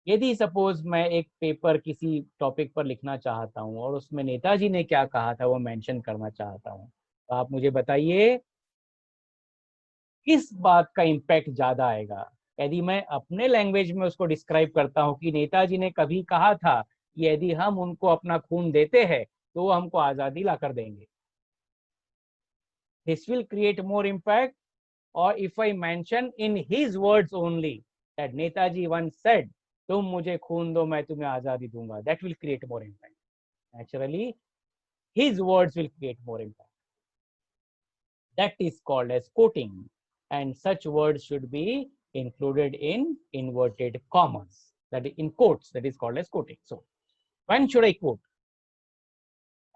यदि सपोज मैं एक पेपर किसी टॉपिक पर लिखना चाहता हूं और उसमें नेताजी ने क्या कहा था वो मेंशन करना चाहता हूं, तो आप मुझे बताइए किस बात का इम्पैक्ट ज्यादा आएगा. यदि मैं अपने लैंग्वेज में उसको डिस्क्राइब करता हूं कि नेताजी ने कभी कहा था कि यदि हम उनको अपना खून देते हैं तो वो हमको आजादी ला कर देंगे, this will create more impact. Or if I mention in his words only that Netaji once said, तुम मुझे खून दो मैं तुम्हें आजादी दूंगा, that will create more impact. Naturally, his words will create more impact. That is called as quoting, and such words should be included in inverted commas, that is in quotes, that is called as quoting. So when should I quote?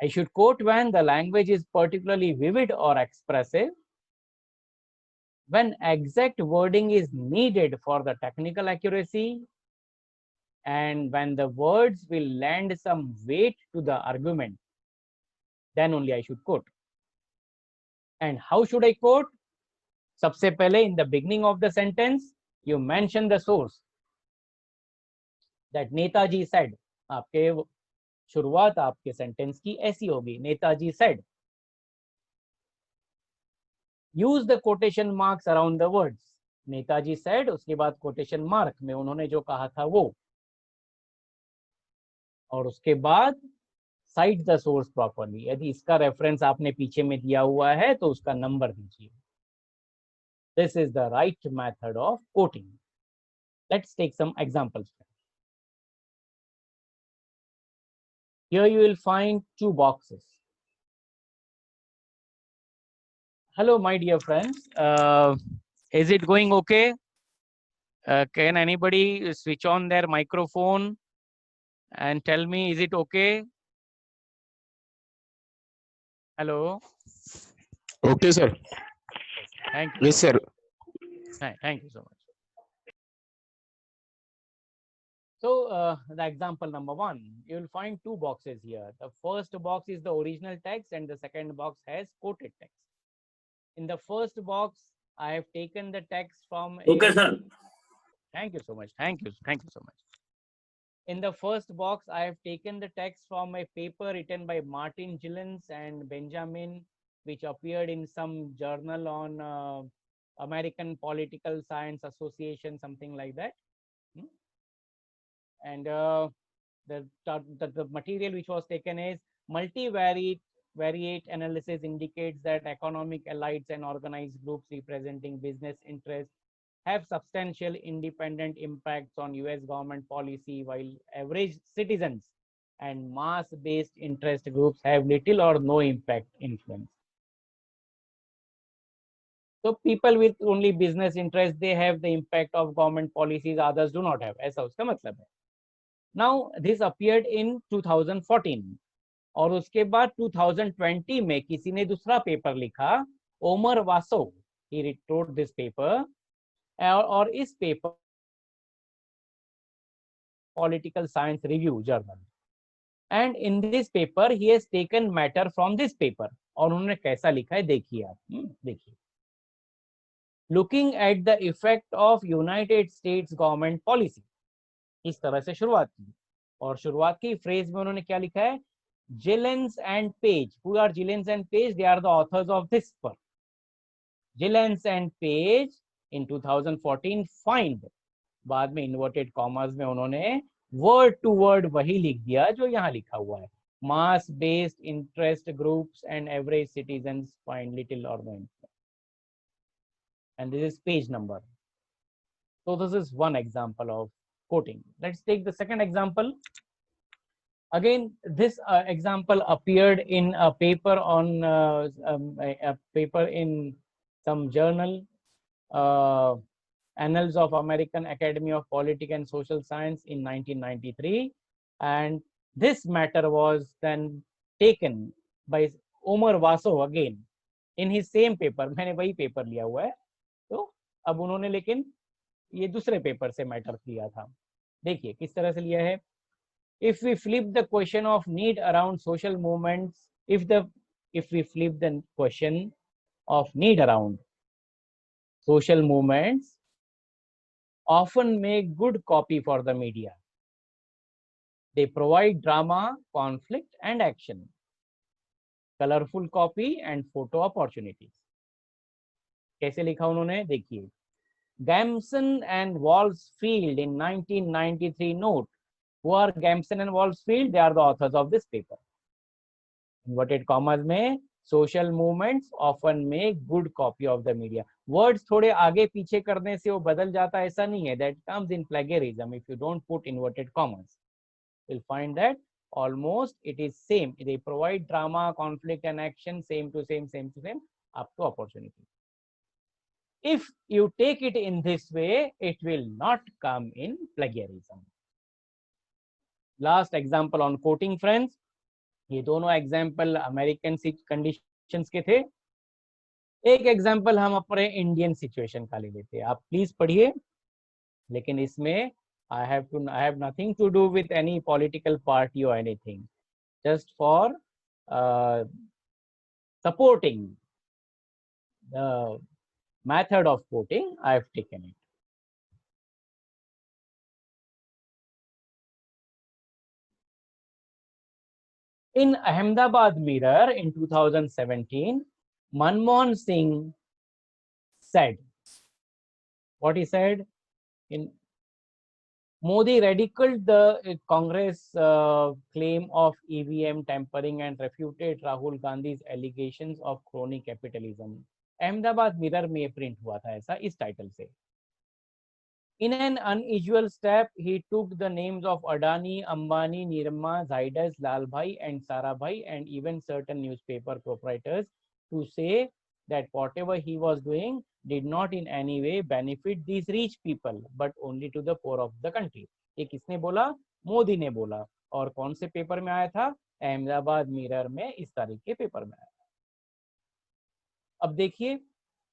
I should quote when the language is particularly vivid or expressive, when exact wording is needed for the technical accuracy, and when the words will lend some weight to the argument, then only I should quote. And how should I quote? सबसे पहले, in the beginning of the sentence, you mention the source. That Netaji said. आपके शुरुआत आपके sentence की ऐसी होगी, Netaji said. Use the quotation marks around the words. Netaji said, उसके बाद quotation mark में उन्होंने जो कहा था वो, और उसके बाद cite the source properly. यदि इसका रेफरेंस आपने पीछे में दिया हुआ है तो उसका नंबर दीजिए. This is the right method of quoting. Let's take some examples. Here you will find two boxes. Hello, my dear friends. Is it going okay? Can anybody switch on their microphone and tell me, is it okay? Hello. Okay, sir. Thank you. Yes, sir. Thank you so much. So the example number 1, you will find two boxes here. The first box is the original text and the second box has quoted text. In the first box, I have taken the text from. Okay, sir. Thank you so much. Thank you so much. In the first box, I have taken the text from a paper written by Martin Gillens and Benjamin, which appeared in some journal on American Political Science Association, something like that. And the material which was taken is multivariate analysis indicates that economic elites and organized groups representing business interests have substantial independent impacts on US government policy, while average citizens and mass-based interest groups have little or no influence. So people with only business interest, they have the impact of government policies, others do not have. ऐसा उसका मतलब है. Now this appeared in 2014 और उसके बाद 2020 में किसी ने दूसरा पेपर लिखा, ओमर वासो, he wrote this paper, और इस paper Political Science Review journal, and in this paper he has taken matter from this paper. और उन्होंने कैसा लिखा है देखिए आप, देखिए. Looking at the effect of United States government policy, इस तरह से शुरुआत की, और शुरुआत की फ्रेज में उन्होंने क्या लिखा है, Gillens and Page. Who are Gillens and Page? They are the authors of this work. Gillens and Page in 2014 find, बाद में inverted commas में उन्होंने word to word वही लिख दिया जो यहाँ लिखा हुआ है, mass based interest groups and average citizens find little or no influence. And this is page number. So this is one example of quoting. Let's take the second example. Again, this example appeared in a paper on a paper in some journal, Annals of American Academy of Politics and Social Science in 1993, and this matter was then taken by Omar Vaso again in his same paper. मैंने वही paper लिया हुआ है, तो अब उन्होंने लेकिन ये दूसरे पेपर से मैटर लिया था. देखिए किस तरह से लिया है. If we flip the question of need around social movements, if we flip the question of need around social movements, often make good copy for the media. They provide drama, conflict, and action, colorful copy, and photo opportunities. कैसे लिखा उन्होंने देखिए. Gamson and Walsfield in 1993 note. Who are Gamson and Walsfield? They are the authors of this paper. Inverted commas में social movements often make good copy of the media. Words थोड़े आगे पीछे करने से वो बदल जाता, ऐसा नहीं है. That comes in plagiarism if you don't put inverted commas. You'll find that almost it is same. They provide drama, conflict, and action, same to same, up to opportunity. If you take it in this way, it will not come in plagiarism. Last example on quoting, friends. ये दोनों example American conditions के थे. एक example हम अपने Indian situation का ले लेते हैं, आप प्लीज पढ़िए, लेकिन इसमें I have nothing to do with any political party or anything, just for supporting the method of quoting I have taken it. In Ahmedabad Mirror in 2017, Manmohan Singh said, what he said, in Modi ridiculed the Congress claim of EVM tampering and refuted Rahul Gandhi's allegations of crony capitalism. Ahmedabad Mirror में print हुआ था ऐसा इस title से. In an unusual step, he took the names of Adani, Ambani, Nirma, Zaidas, Lalbhai and Sarabhai and even certain newspaper proprietors to say that whatever he was doing did not in any way benefit these rich people, but only to the poor of the country. ये किसने बोला? मोदी ने बोला. और कौन से paper में आया था? अहमदाबाद मिरर में इस तारीख के पेपर में आया था. अब देखिए,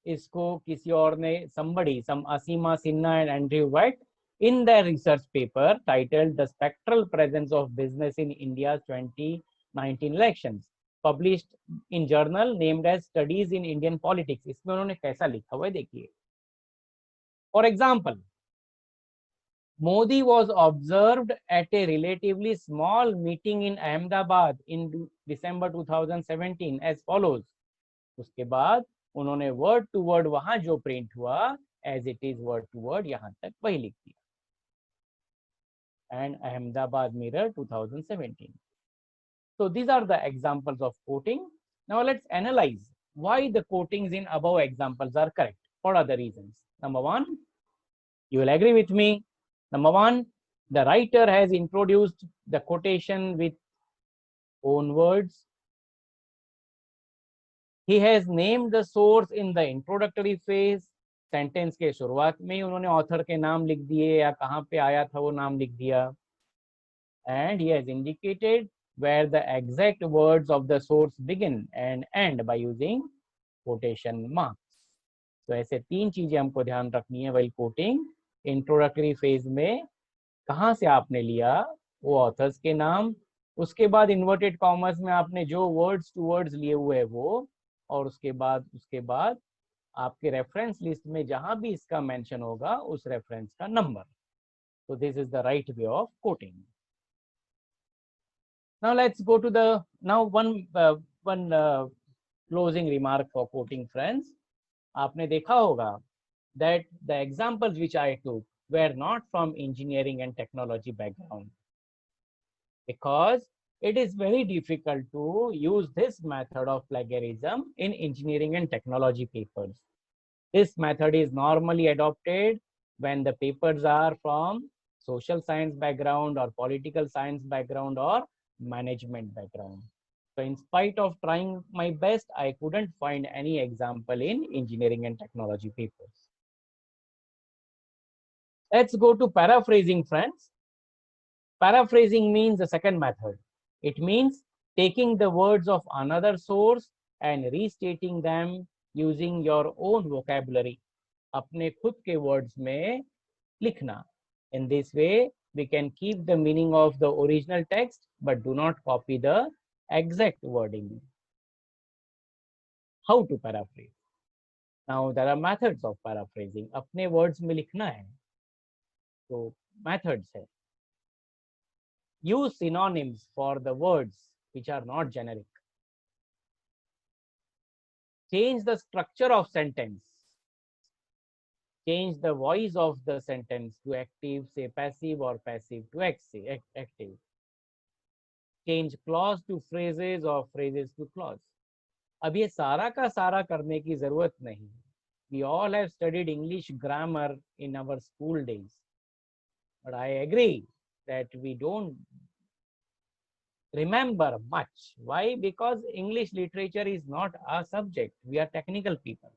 इसको किसी और ने, somebody, some Asima Sinha and Andrew White, in their research paper titled The Spectral Presence of Business in India's 2019 Elections, published in journal named as Studies in Indian Politics. इसमें उन्होंने कैसा लिखा हुआ है देखिए. For example, Modi was observed at a relatively small meeting in Ahmedabad in December 2017 as follows. उसके बाद उन्होंने वर्ड टू वर्ड वहां जो प्रिंट हुआ as it is word to word यहां तक वही लिख दिया. And Ahmedabad mirror 2017. So these are the examples of quoting. Now let's analyze why the quotings in above examples are correct. What are the reasons? Number one, you will agree with me. Number one, the writer has introduced the quotation with own words. He has named the source in the introductory phase. Sentence के शुरुआत में ही उन्होंने author के नाम लिख दिए या कहाँ पे आया था वो नाम लिख दिया. And he has indicated where the exact words of the source begin and end by using quotation marks. तो ऐसे तीन चीजें हमको ध्यान रखनी है while quoting. इंट्रोडक्टरी फेज में कहाँ से आपने लिया वो ऑथर्स के नाम, उसके बाद इन्वर्टेड कॉमर्स में आपने जो वर्ड्स टू वर्ड्स लिए हुए वो, और उसके बाद आपके रेफरेंस लिस्ट में जहां भी इसका मेंशन होगा उस रेफरेंस का number. So this is the right way of quoting. Now let's go to the one closing remark for quoting, friends. आपने देखा होगा that the examples which I took were not from engineering and technology background, because it is very difficult to use this method of plagiarism in engineering and technology papers. This method is normally adopted when the papers are from social science background or political science background or management background. So in spite of trying my best, I couldn't find any example in engineering and technology papers. Let's go to paraphrasing, friends. Paraphrasing means the second method. It means taking the words of another source and restating them using your own vocabulary. अपने खुद के words में लिखना. In this way, we can keep the meaning of the original text but do not copy the exact wording. How to paraphrase? Now there are methods of paraphrasing. अपने words में लिखना है. तो methods है. Use synonyms for the words which are not generic. Change the structure of sentence. Change the voice of the sentence to active, say passive, or passive to active. Change clause to phrases or phrases to clause. अब ये सारा का सारा करने की जरूरत नहीं. We all have studied English grammar in our school days. But I agree that we don't remember much. Why? Because English literature is not our subject. We are technical people.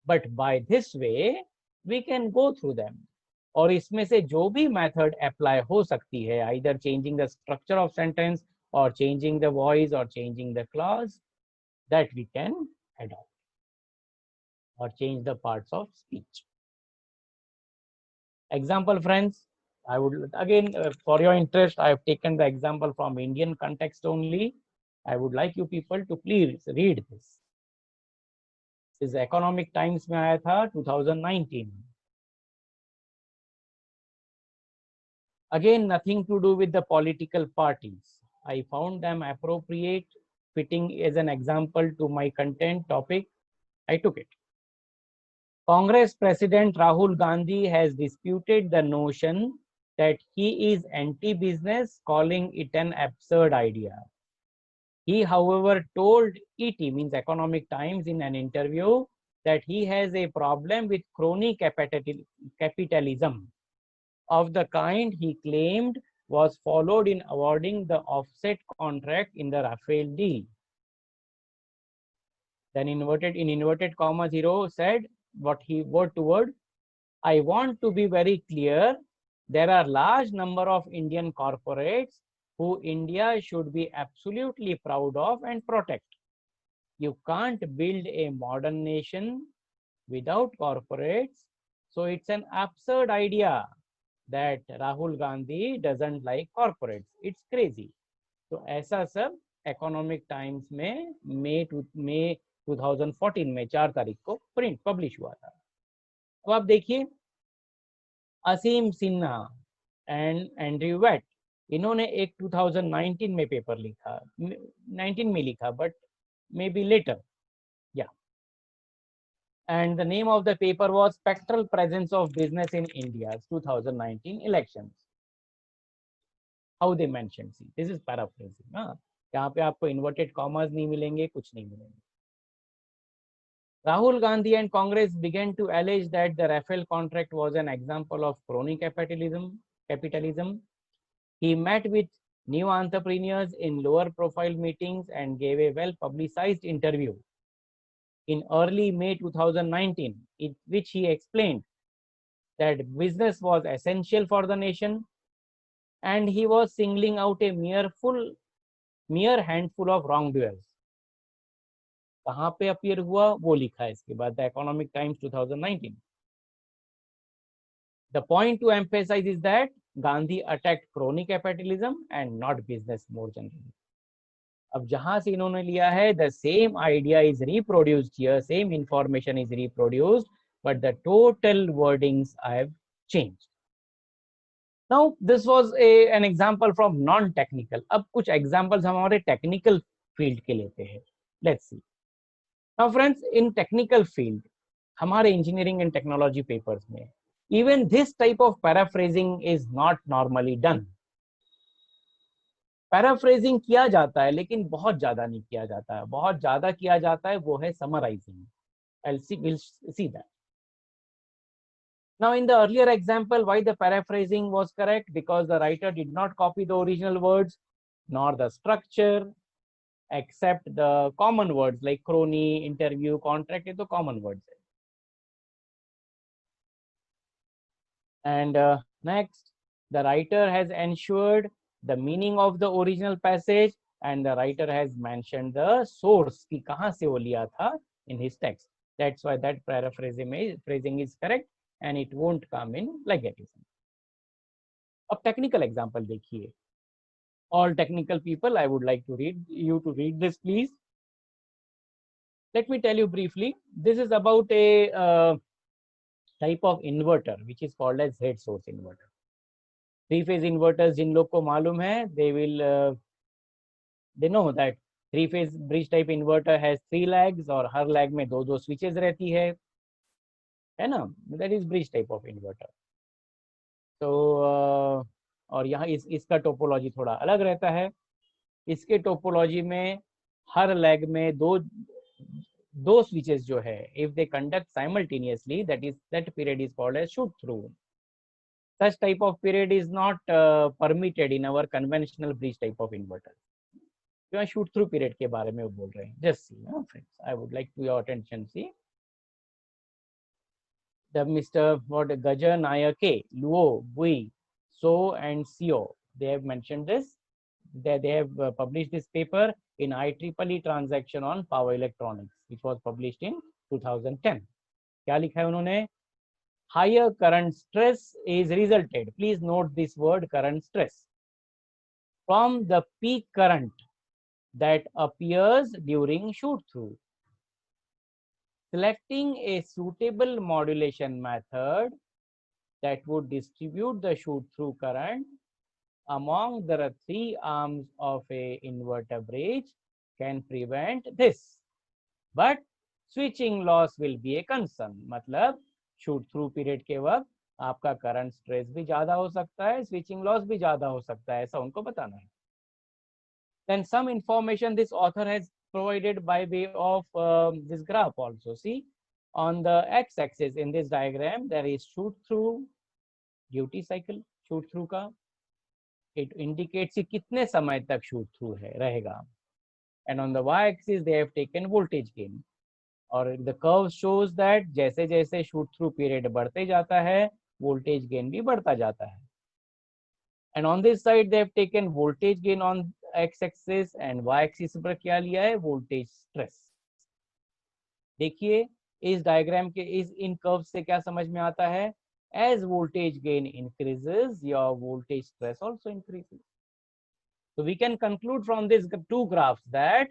But by this way, we can go through them. और इसमें से जो भी method apply हो सकती है, either changing the structure of sentence or changing the voice or changing the clause, that we can adopt. or change the parts of speech. Example, friends, I would again, for your interest, I have taken the example from Indian context only. I would like you people to please read this. This Economic Times में आया था 2019. Again, nothing to do with the political parties. I found them appropriate, fitting as an example to my content topic. I took it. Congress President Rahul Gandhi has disputed the notion that he is anti-business, calling it an absurd idea. He, however, told ET, means Economic Times, in an interview that he has a problem with crony capitalism of the kind he claimed was followed in awarding the offset contract in the Rafale deal. Then in inverted commas, he said what he word to word, I want to be very clear, there are large number of Indian corporates who India should be absolutely proud of and protect. You can't build a modern nation without corporates, so it's an absurd idea that Rahul Gandhi doesn't like corporates. It's crazy. तो ऐसा सब economic times में मई 2014 में 4 तारीख को print publish हुआ था. अब आप देखिए, असीम सिन्हा एंड एंड्रयू वेट, इन्होंने एक 2019 में पेपर लिखा, 19 में लिखा, बट मे बी लेटर, या. And the name of the paper was Spectral Presence of Business in India's 2019 Elections. How they mentioned, see, this is paraphrasing. यहाँ पे आपको inverted commas नहीं मिलेंगे, कुछ नहीं मिलेंगे. Rahul Gandhi and Congress began to allege that the Rafale contract was an example of crony capitalism. He met with new entrepreneurs in lower profile meetings and gave a well-publicized interview in early May 2019, in which he explained that business was essential for the nation and he was singling out a mere handful of wrongdoers. कहाँ पे appear हुआ वो लिखा है इसके बाद, the economic times 2019. The point to emphasize is that Gandhi attacked crony capitalism and not business more generally. अब जहां से इन्होंने लिया है, the same idea is reproduced here, same information is reproduced, but the total wordings have changed. Now this was an example from non-technical. अब कुछ examples हम हमारे technical field के लेते हैं. Let's see. Now friends, in technical field, हमारे engineering and technology papers में, even this type of paraphrasing is not normally done. Paraphrasing किया जाता है लेकिन बहुत ज्यादा नहीं किया जाता है. बहुत ज्यादा किया जाता है वो है summarising. we'll see that. Now in the earlier example, why the paraphrasing was correct? Because the writer did not copy the original words nor the structure, except the common words like crony, interview, contract, ये तो common words है. And next, the writer has ensured the meaning of the original passage and the writer has mentioned the source कि कहाँ से वो लिया था in his text. That's why that phrasing is correct and it won't come in plagiarism. अब technical example देखिए. All technical people, I would like to read this, please. Let me tell you briefly. This is about a type of inverter which is called as head source inverter. Three-phase inverters जिन लोग को मालूम है, they know that three-phase bridge type inverter has 3 legs और हर leg में 2 switches रहती है ना? That is bridge type of inverter. So और यहाँ इसका टोपोलॉजी थोड़ा अलग रहता है. इसके टोपोलॉजी में हर leg में दो switches जो है, if they conduct simultaneously, that period is called as shoot through. Such type of period is not permitted in our conventional bridge type of inverter. जो shoot through period के बारे में वो बोल रहे हैं. Just see, friends. I would like to your attention. See, the Mr. Gajar Nayake, Luo, Bui, So and Seo, they have mentioned this. They have published this paper in IEEE transaction on power electronics, which was published in 2010. क्या लिखा है उन्होंने? Higher current stress is resulted. Please note this word current stress from the peak current that appears during shoot through. Selecting a suitable modulation method that would distribute the shoot through current among the three arms of a inverter bridge can prevent this. But switching loss will be a concern. मतलब shoot through period के वक्त आपका current stress भी ज्यादा हो सकता है, switching loss भी ज्यादा हो सकता है, ऐसा उनको बताना है. Then some information this author has provided by way of this graph also. See, on the x-axis in this diagram there is shoot through duty cycle. shoot through का it indicates कि कितने समय तक shoot through है रहेगा. And on the y-axis they have taken voltage gain. और the curve shows that जैसे जैसे shoot through period बढ़ते जाता है, voltage gain भी बढ़ता जाता है. And on this side they have taken voltage gain on x-axis and y-axis पर क्या लिया है? voltage stress. देखिए इस डायग्राम के इन कर्व से क्या समझ में आता है? As voltage gain increases, your voltage stress also increases. So we can conclude from these two graphs that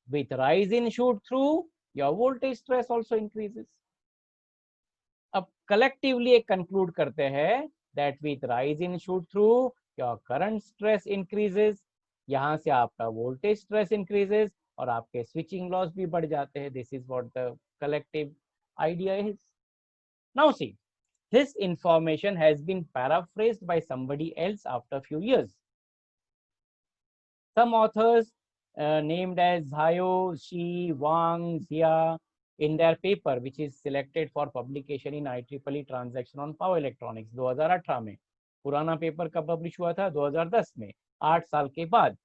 with rise in shoot through, your voltage stress also increases. अब collectively एक conclude करते हैं that with rise in shoot through, your current stress increases. यहाँ से आपका voltage stress increases और आपके switching loss भी बढ़ जाते हैं. This is what the collective idea is. Now see, this information has been paraphrased by somebody else after a few years. Some authors named as Zhao, Shi, Wang, Zia in their paper which is selected for publication in IEEE Transaction on Power Electronics 2018 में. पुराना paper कब publish हुआ था? 2010 में, 8 साल के बाद.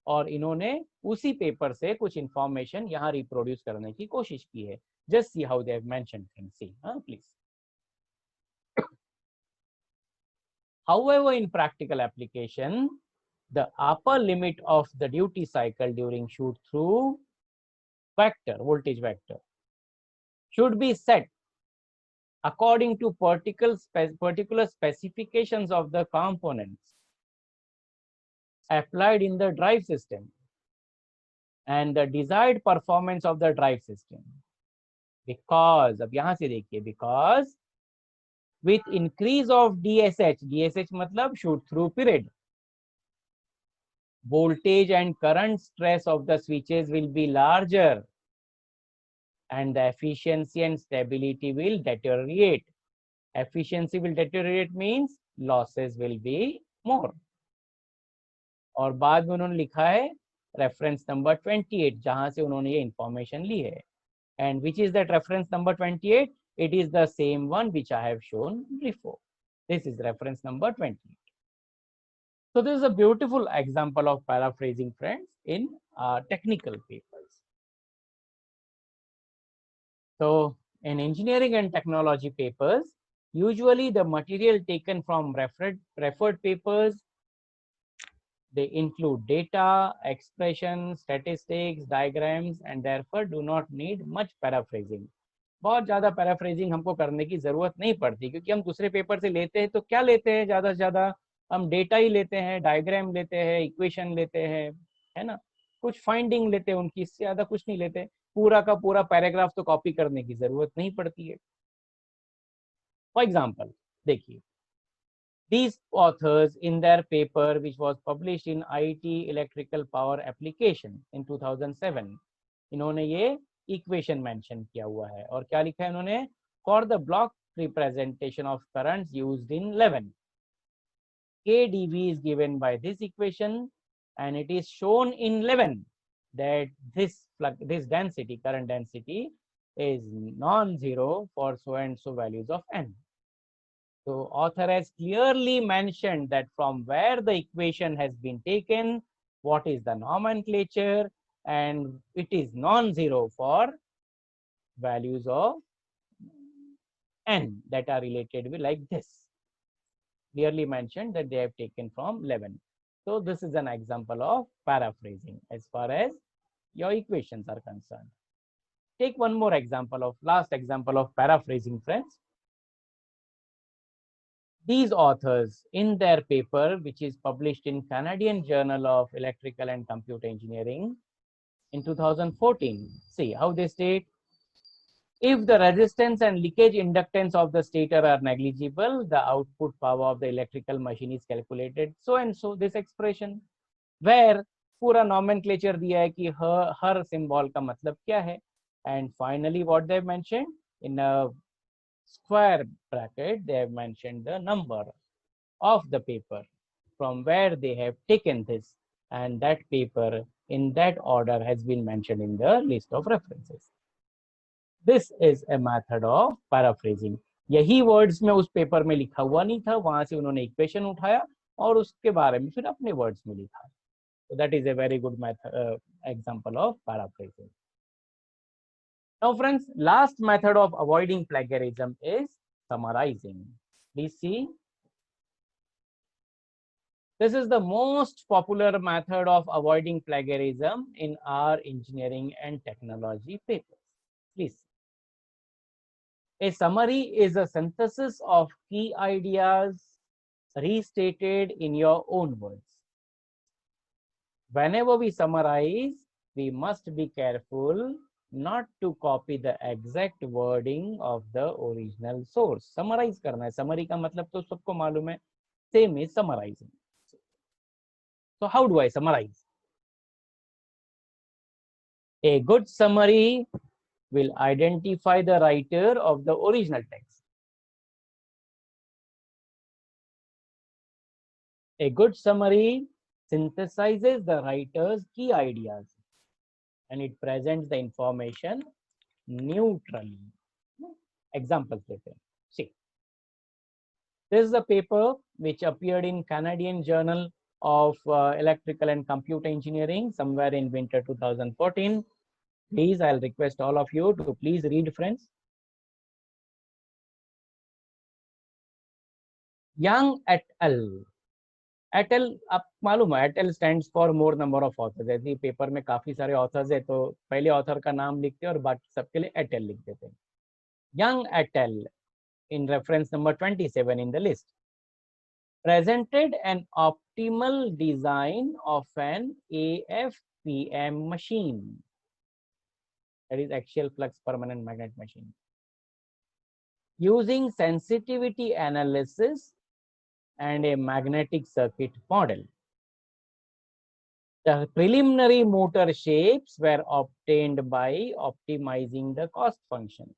और इन्होंने उसी पेपर से कुछ इंफॉर्मेशन यहाँ रिप्रोड्यूस करने की कोशिश की है. Just see how they have mentioned things. See, please. However, in practical application, the upper limit of the duty cycle during shoot through vector, voltage vector, should be set according to particular specifications of the components applied in the drive system and the desired performance of the drive system. Because, अब यहाँ से देखिए, because with increase of DSH मतलब shoot through period, voltage and current stress of the switches will be larger and the efficiency and stability will deteriorate. Efficiency will deteriorate means losses will be more. और बाद में उन्होंने लिखा है reference number 28 जहां से उन्होंने ये information ली है. And which is that reference number 28? It is the same one which I have shown before. This is reference number 28. So this is a beautiful example of paraphrasing, friends, in technical papers. So in engineering and technology papers, usually the material taken from referred papers, they include data, expressions, statistics, diagrams, and therefore do not need much paraphrasing. बहुत ज़्यादा paraphrasing हमको करने की ज़रूरत नहीं पड़ती, क्योंकि हम दूसरे पेपर से लेते हैं तो क्या लेते हैं? ज़्यादा से ज़्यादा हम डेटा ही लेते हैं, डायग्राम लेते हैं, इक्वेशन लेते हैं, है ना, कुछ फाइंडिंग लेते हैं उनकी, इससे ज़्यादा कुछ नहीं लेते. पूरा का पूरा पैराग्राफ तो कॉपी करने की ज़रूरत नहीं पड़ती है. फॉर एग्जाम्पल देखिए, these authors in their paper which was published in IIT Electrical Power Application in 2007, इन्होंने ये इक्वेशन मेंशन किया हुआ है. और क्या लिखा है इन्होंने? For the block representation of currents used in 11, KdV is given by this equation and it is shown in 11 that this density, current density, is non-zero for so and so values of n. So author has clearly mentioned that from where the equation has been taken, what is the nomenclature, and it is non-zero for values of n that are related with like this. Clearly mentioned that they have taken from 11. So this is an example of paraphrasing as far as your equations are concerned. take one more example of last example of paraphrasing, friends. These authors in their paper, which is published in Canadian Journal of Electrical and Computer Engineering in 2014, see how they state: if the resistance and leakage inductance of the stator are negligible, the output power of the electrical machine is calculated so and so. This expression where पूरा nomenclature दिया है कि हर symbol का मतलब क्या है. And finally what they mentioned in a square bracket, they have mentioned the number of the paper from where they have taken this, and that paper in that order has been mentioned in the list of references. This is a method of paraphrasing. यही words में उस paper में लिखा हुआ नहीं था, वहां से उन्होंने इक्वेशन उठाया और उसके बारे में फिर अपने words में लिखा. So that is a very good method, example of paraphrasing. Now friends, last method of avoiding plagiarism is summarizing. Please see. This is the most popular method of avoiding plagiarism in our engineering and technology papers. Please. A summary is a synthesis of key ideas restated in your own words. Whenever we summarize, we must be careful not to copy the exact wording of the original source. Summarize करना है. Summary का मतलब तो सबको मालूम है. Same is summarizing. So how do I summarize? A good summary will identify the writer of the original text. A good summary synthesizes the writer's key ideas and it presents the information neutrally. Examples लेते हैं. See, this is a paper which appeared in Canadian Journal of Electrical and Computer Engineering somewhere in winter 2014. Please, I'll request all of you to please read, friends. Young et al. Et al, आप मालूम है, et al stands for more number of authors. ऐसे paper में काफी सारे authors है तो पहले author का नाम लिखते हैं और बाकी सबके लिए et al लिख देते हैं. Young et al in reference number 27 in the list presented an optimal design of an AFPM machine, that is axial flux permanent magnet machine, using sensitivity analysis and a magnetic circuit model. The preliminary motor shapes were obtained by optimizing the cost function.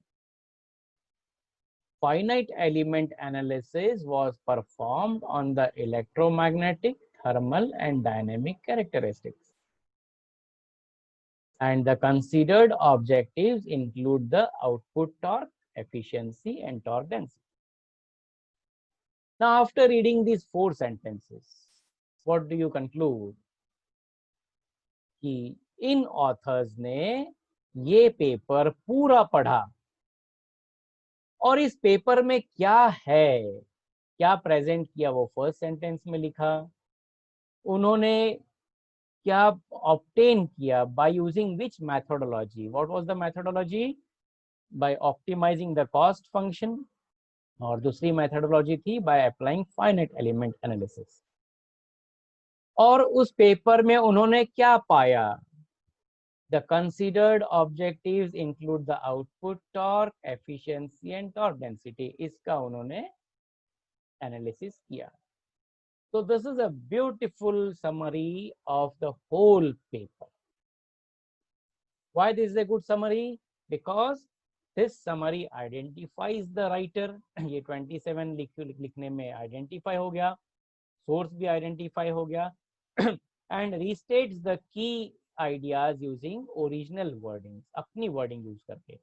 Finite element analysis was performed on the electromagnetic, thermal, and dynamic characteristics. And the considered objectives include the output torque, efficiency, and torque density. Now, after reading these 4 sentences, what do you conclude? कि इन authors ने ये paper पूरा पढ़ा और इस paper में क्या है, क्या प्रेजेंट किया वो फर्स्ट सेंटेंस में लिखा. उन्होंने क्या ऑब्टेन किया, by using which methodology. What was the methodology? By optimising the cost function, और दूसरी मैथोडोलॉजी थी by applying finite element analysis. और उस पेपर में उन्होंने क्या पाया? The considered objectives include the output torque, efficiency, and torque density. इसका उन्होंने analysis किया. So this is a beautiful summary of the whole paper. Why this is a good summary? Because this summary identifies the writer. ये 27 लिखने में identify हो गया, source भी identify हो गया, and restates the key ideas using original wordings, अपनी wording use करके.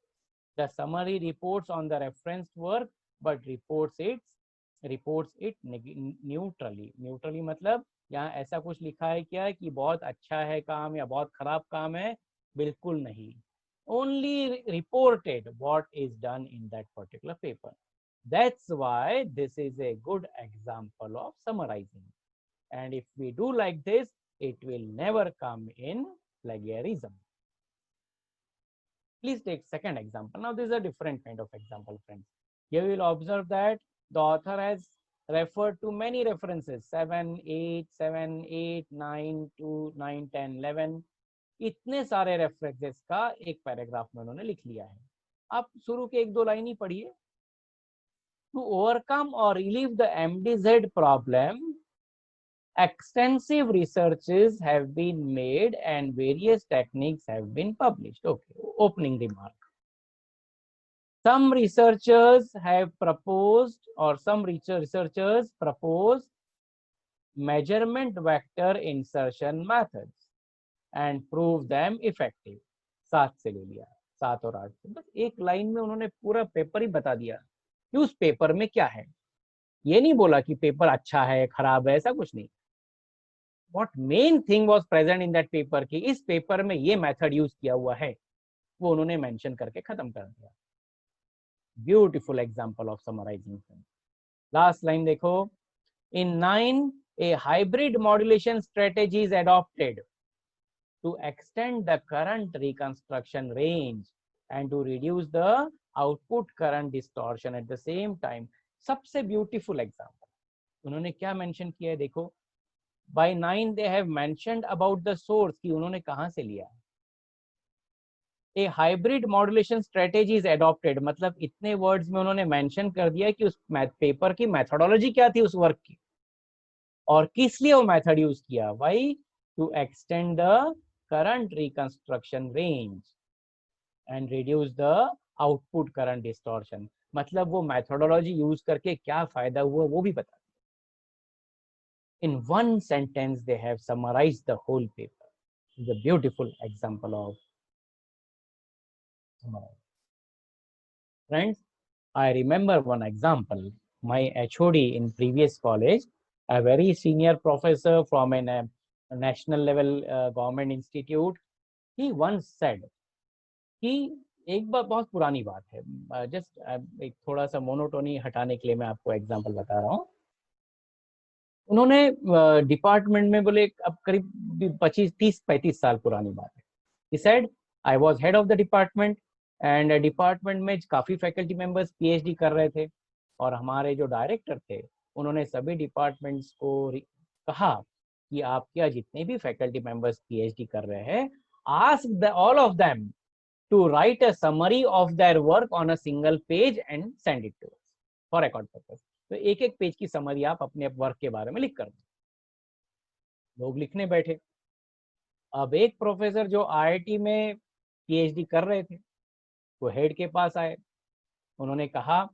The summary reports on the referenced work but reports it neutrally. Neutrally मतलब यहाँ ऐसा कुछ लिखा है क्या कि बहुत अच्छा है काम या बहुत खराब काम है? बिल्कुल नहीं. Only reported what is done in that particular paper. That's why this is a good example of summarizing. And if we do like this, it will never come in plagiarism. Please take second example. Now this is a different kind of example, friends. Here you will observe that the author has referred to many references, 7, 8, 7, 8, 9, 2, 9, 10, 11. इतने सारे references का एक paragraph में उन्होंने लिख लिया है. आप शुरू के एक दो लाइन ही पढ़िए. To overcome or relieve the MDZ problem, extensive researches have been made and various techniques have been published. Okay, opening remark. Some researchers have proposed, or some researchers propose measurement vector insertion methods and prove them effective. 7 से ले लिया, 7 और 8 से. बस एक line में उन्होंने पूरा पेपर ही बता दिया कि उस पेपर में क्या है. ये नहीं बोला कि पेपर अच्छा है खराब है, ऐसा कुछ नहीं. What main thing was present in that paper कि इस पेपर में ये मेथड यूज किया हुआ है, वो उन्होंने मेंशन करके खत्म कर दिया. Beautiful example of summarising. Last line देखो. In 9, a hybrid modulation strategy is adopted to extend the current reconstruction range and to reduce the output current distortion at the same time. सबसे beautiful example उन्होंने क्या mention किया है देखो. By 9 they have mentioned about the source कि उन्होंने कहां से लिया. A hybrid modulation strategy is adopted, मतलब इतने वर्ड्स में उन्होंने मेंशन कर दिया कि उस पेपर की मेथोडोलॉजी क्या थी उस वर्क की और किस लिए वो मेथड यूज किया. Why? To extend the current reconstruction range and reduce the output current distortion. मतलब वो मेथोडोलॉजी यूज करके क्या फायदा हुआ वो भी बता. In one sentence they have summarized the whole paper. It's a beautiful example of summary. Friends, I remember one example. My HOD in previous college, a very senior professor from a national level government institute, he once said कि एक बार बहुत पुरानी बात है, just एक थोड़ा सा monotony हटाने के लिए मैं आपको एग्जांपल बता रहा हूँ. उन्होंने डिपार्टमेंट में बोले अब करीब 25-30-35 साल पुरानी बात है. He said, I was head of the department and department में काफी फैकल्टी मेंबर्स PhD कर रहे थे और हमारे जो डायरेक्टर थे उन्होंने सभी डिपार्टमेंट्स को कहा कि आपके जितने भी फैकल्टी मेंबर्स PhD कर रहे हैं, ask all of them to write a summary of their work on a single page and send it to us for record purpose. तो एक एक पेज की समरी आप अपने वर्क के बारे में लिख कर दो. लोग लिखने बैठे. अब एक प्रोफेसर जो IIT में PhD कर रहे थे वो हेड के पास आए. उन्होंने कहा,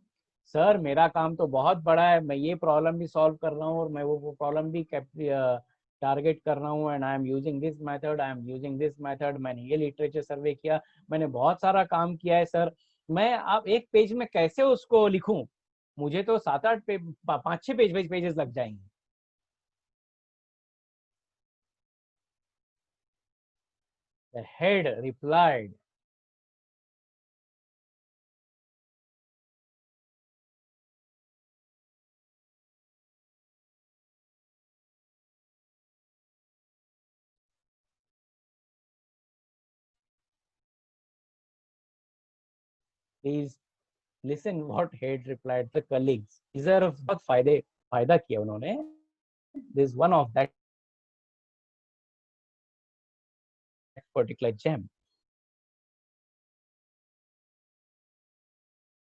सर मेरा काम तो बहुत बड़ा है, मैं ये प्रॉब्लम भी सॉल्व कर रहा हूँ और मैं वो प्रॉब्लम भी टारगेट कर रहा हूँ and I am using this method, I am using this method. मैंने ये लिटरेचर सर्वे किया, मैंने बहुत सारा काम किया है सर. मैं आप एक पेज में कैसे उसको लिखूं, मुझे तो 7-8 5-6 पेजेस लग जाएंगे. The head replied, please listen what head replied the colleagues. इधर बहुत फायदा किया उन्होंने. This is one of that particular gem.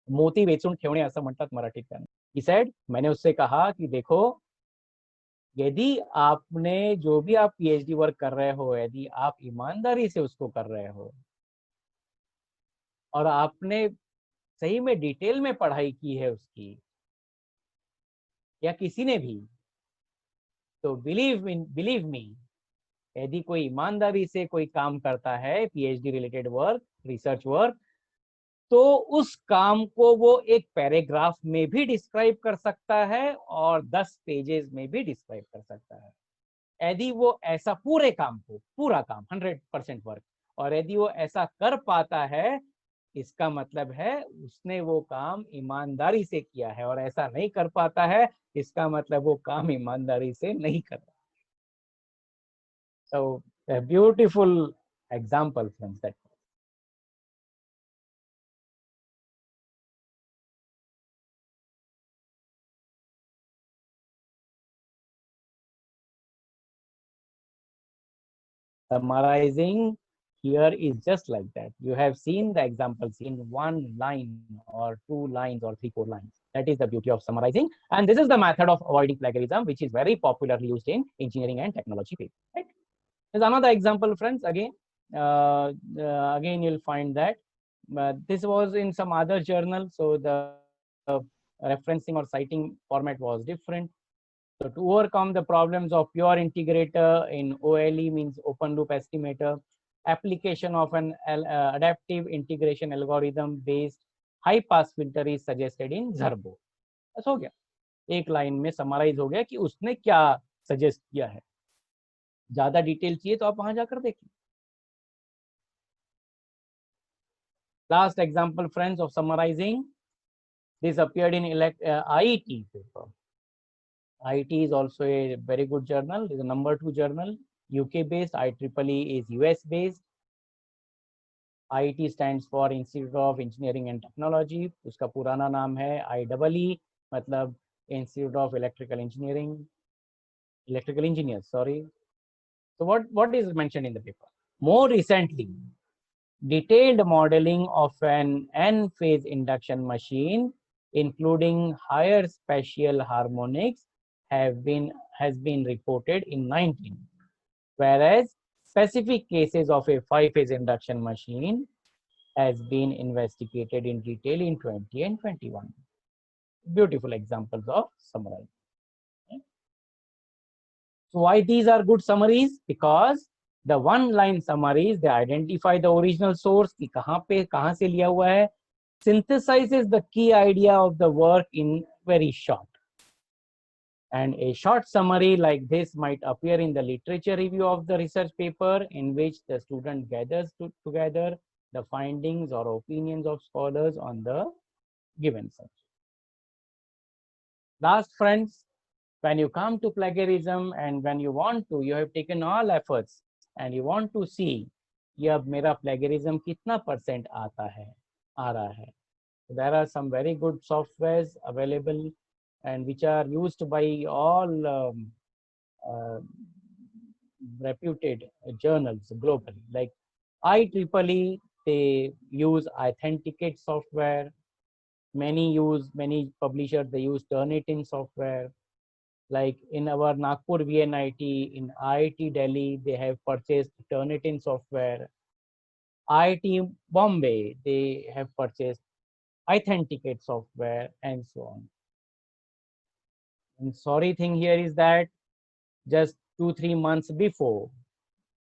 मोती वेचून ठेवणे असं म्हणतात मराठीत त्याने. He said, मैंने उससे कहा कि देखो यदि आपने जो भी आप PhD वर्क कर रहे हो, यदि आप ईमानदारी से उसको कर रहे हो और आपने सही में डिटेल में पढ़ाई की है उसकी या किसी ने भी, तो बिलीव मी, यदि कोई ईमानदारी से कोई काम करता है PhD related work, research work, तो उस काम को वो एक पैराग्राफ में भी डिस्क्राइब कर सकता है और 10 पेजेस में भी डिस्क्राइब कर सकता है. यदि वो ऐसा पूरा काम 100% वर्क, और यदि वो ऐसा कर पाता है, इसका मतलब है उसने वो काम ईमानदारी से किया है, और ऐसा नहीं कर पाता है इसका मतलब वो काम ईमानदारी से नहीं कर रहा. So a beautiful example from that. Summarizing here is just like that. You have seen the examples in one line or two lines or 3-4 lines. That is the beauty of summarizing. And this is the method of avoiding plagiarism, which is very popularly used in engineering and technology field. Right? There's another example, friends. Again, you'll find that this was in some other journal, so the referencing or citing format was different. So to overcome the problems of pure integrator in OLE, means open loop estimator, application of an adaptive integration algorithm based high pass filter is suggested in Zerbo. बस हो गया, एक line में summarise हो गया कि उसने क्या सजेस्ट किया है. ज्यादा डिटेल चाहिए तो आप वहां जाकर देखिए. Last example, friends, of summarizing. This appeared in IET paper. IET is also a very good journal. It is a #2 journal, UK based. IEEE is US based. IET stands for Institute of Engineering and Technology. उसका पुराना नाम है IEEE, मतलब Institute of Electrical Engineering, Electrical Engineers, sorry. So what is mentioned in the paper? More recently, detailed modeling of an n-phase induction machine, including higher spatial harmonics, has been reported in 19, whereas specific cases of a 5-phase induction machine has been investigated in detail in 20 and 21. Beautiful examples of summary. So why these are good summaries? Because the one-line summaries, they identify the original source, कि कहाँ से लिया हुआ है, synthesizes the key idea of the work in very short. And a short summary like this might appear in the literature review of the research paper, in which the student gathers together the findings or opinions of scholars on the given subject. Last, friends, when you come to plagiarism and when you have taken all efforts and you want to see कि अब मेरा plagiarism कितना % आ रहा है. There are some very good softwares available and which are used by all reputed journals globally. Like IEEE, they use Authenticate software. Many publishers, they use Turnitin software. Like in our Nagpur VNIT, in IIT Delhi, they have purchased Turnitin software. IIT Bombay, they have purchased Authenticate software, and so on. And sorry thing here is that just 2-3 months before,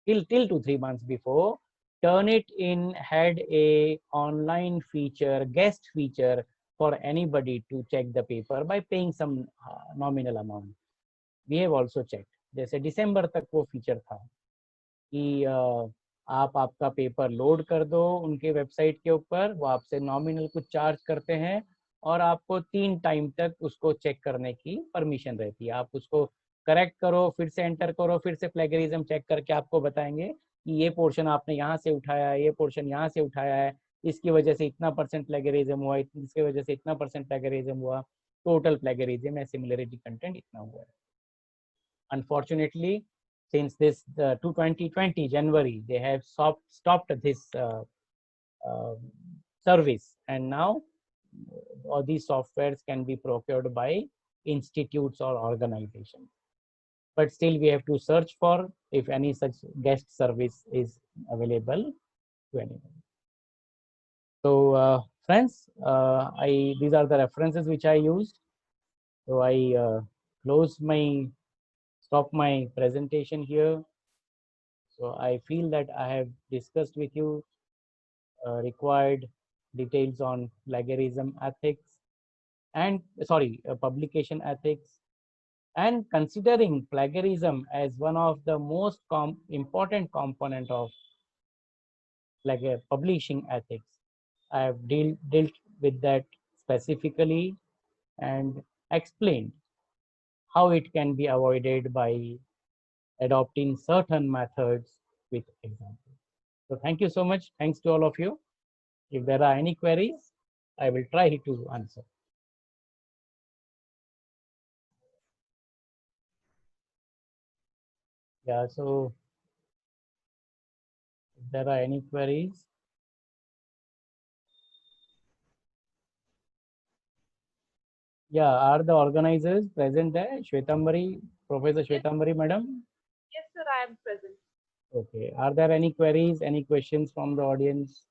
till 2-3 months before, Turnitin had a online feature, guest feature for anybody to check the paper by paying some nominal amount. We have also checked. जैसे दिसंबर तक वो feature था कि आप आपका paper load कर दो उनके वेबसाइट के ऊपर, वो आपसे नॉमिनल कुछ चार्ज करते हैं और आपको 3 टाइम तक उसको चेक करने की परमिशन रहती है. आप उसको करेक्ट करो, फिर से एंटर करो, फिर से प्लेगरिज्म चेक करके आपको बताएंगे कि ये पोर्शन आपने यहाँ से उठाया है, ये पोर्शन यहाँ से उठाया है, इसकी वजह से इतना % प्लेगरिज्म हुआ, इसकी वजह से इतना % प्लेगरिज्म हुआ, टोटल प्लेगरिज्म या सिमिलरिटी कंटेंट इतना हुआ है. Unfortunately, since this 2020 January, they have stopped this service, and now all these softwares can be procured by institutes or organizations. But still, we have to search for if any such guest service is available to anyone. So, friends, these are the references which I used. So I stop my presentation here. So I feel that I have discussed with you required details on plagiarism ethics and publication ethics, and considering plagiarism as one of the most important component of publishing ethics. I have dealt with that specifically and explained how it can be avoided by adopting certain methods with examples. So thank you so much. Thanks to all of you. If there are any queries, I will try to answer. Yeah, so If there are any queries. Yeah, are the organizers present there? Shwetambari, Professor Shwetambari, madam? Yes, sir, I am present. Okay. Are there any queries, any questions from the audience?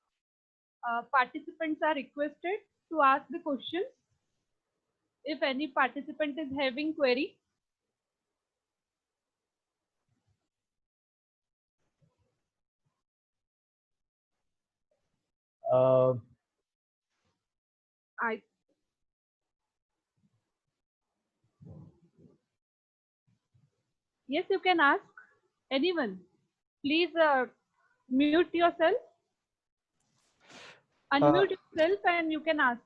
Participants are requested to ask the questions. If any participant is having query, Uh, I yes, you can ask anyone. Please mute yourself, Uh, unmute yourself, and you can ask.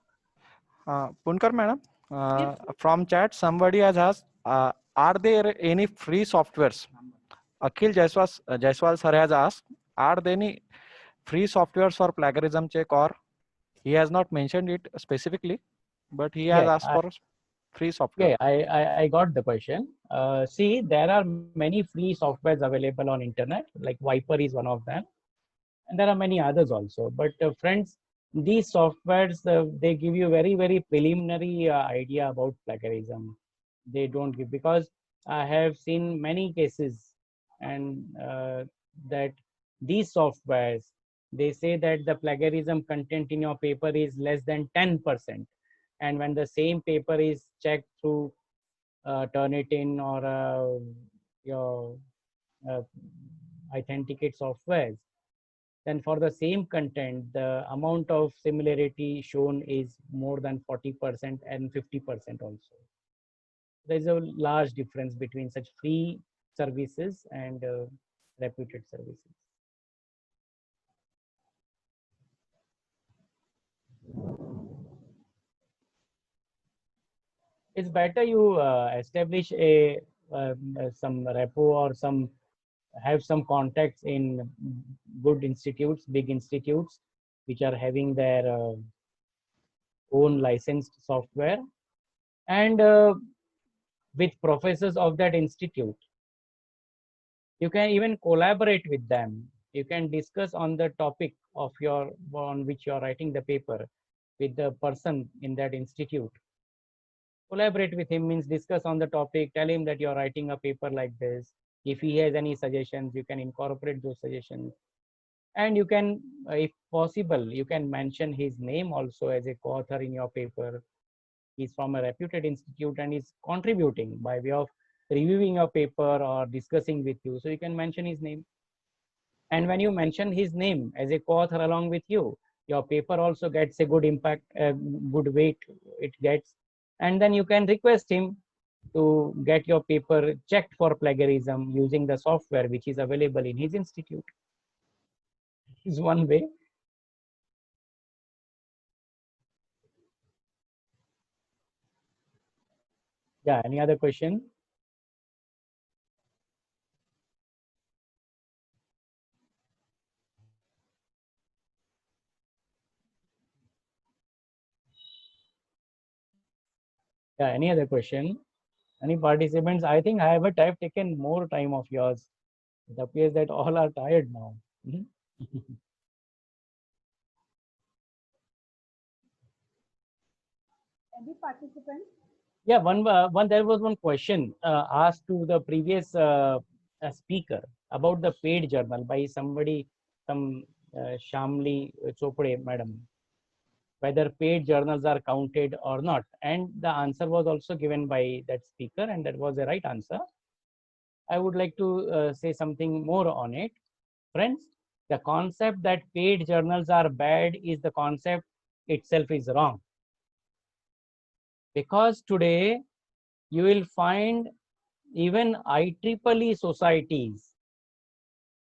Punkar madam, Yes, from chat somebody has asked, are there any free softwares? Akhil Jaiswal sir has asked, are there any free softwares for plagiarism check, or he has not mentioned it specifically, but he has yeah, asked for free software. yeah, I got the question. See, there are many free softwares available on internet, like Viper is one of them, and there are many others also. But friends, these softwares, they give you very preliminary idea about plagiarism. They don't give, because I have seen many cases, and that these softwares, they say that the plagiarism content in your paper is less than 10%, and when the same paper is checked through Turnitin or your uh, authenticate softwares, then for the same content, the amount of similarity shown is more than 40% and 50% also. There's a large difference between such free services and reputed services. It's better you establish a some repo or some have some contacts in good institutes, big institutes, which are having their own licensed software, and with professors of that institute. You can even collaborate with them. You can discuss on the topic of your on which you are writing the paper with the person in that institute. Collaborate with him means discuss on the topic, tell him that you're writing a paper like this. If he has any suggestions, you can incorporate those suggestions. And you can, if possible, you can mention his name also as a co-author in your paper. He's from a reputed institute and is contributing by way of reviewing your paper or discussing with you. So you can mention his name. And when you mention his name as a co-author along with you, your paper also gets a good impact, good weight it gets. And then you can request him to get your paper checked for plagiarism using the software which is available in his institute. Is one way. Yeah, any other question? Yeah, any other question? Any participants? I think I've taken more time of yours. It appears that all are tired now. Mhm. any participant? Yeah, one there was one question asked to the previous speaker about the paid journal by somebody, some Shamli Chopade madam, whether paid journals are counted or not. And the answer was also given by that speaker, and that was the right answer. I would like to say something more on it. Friends, the concept that paid journals are bad is the concept itself is wrong. Because today you will find even IEEE societies.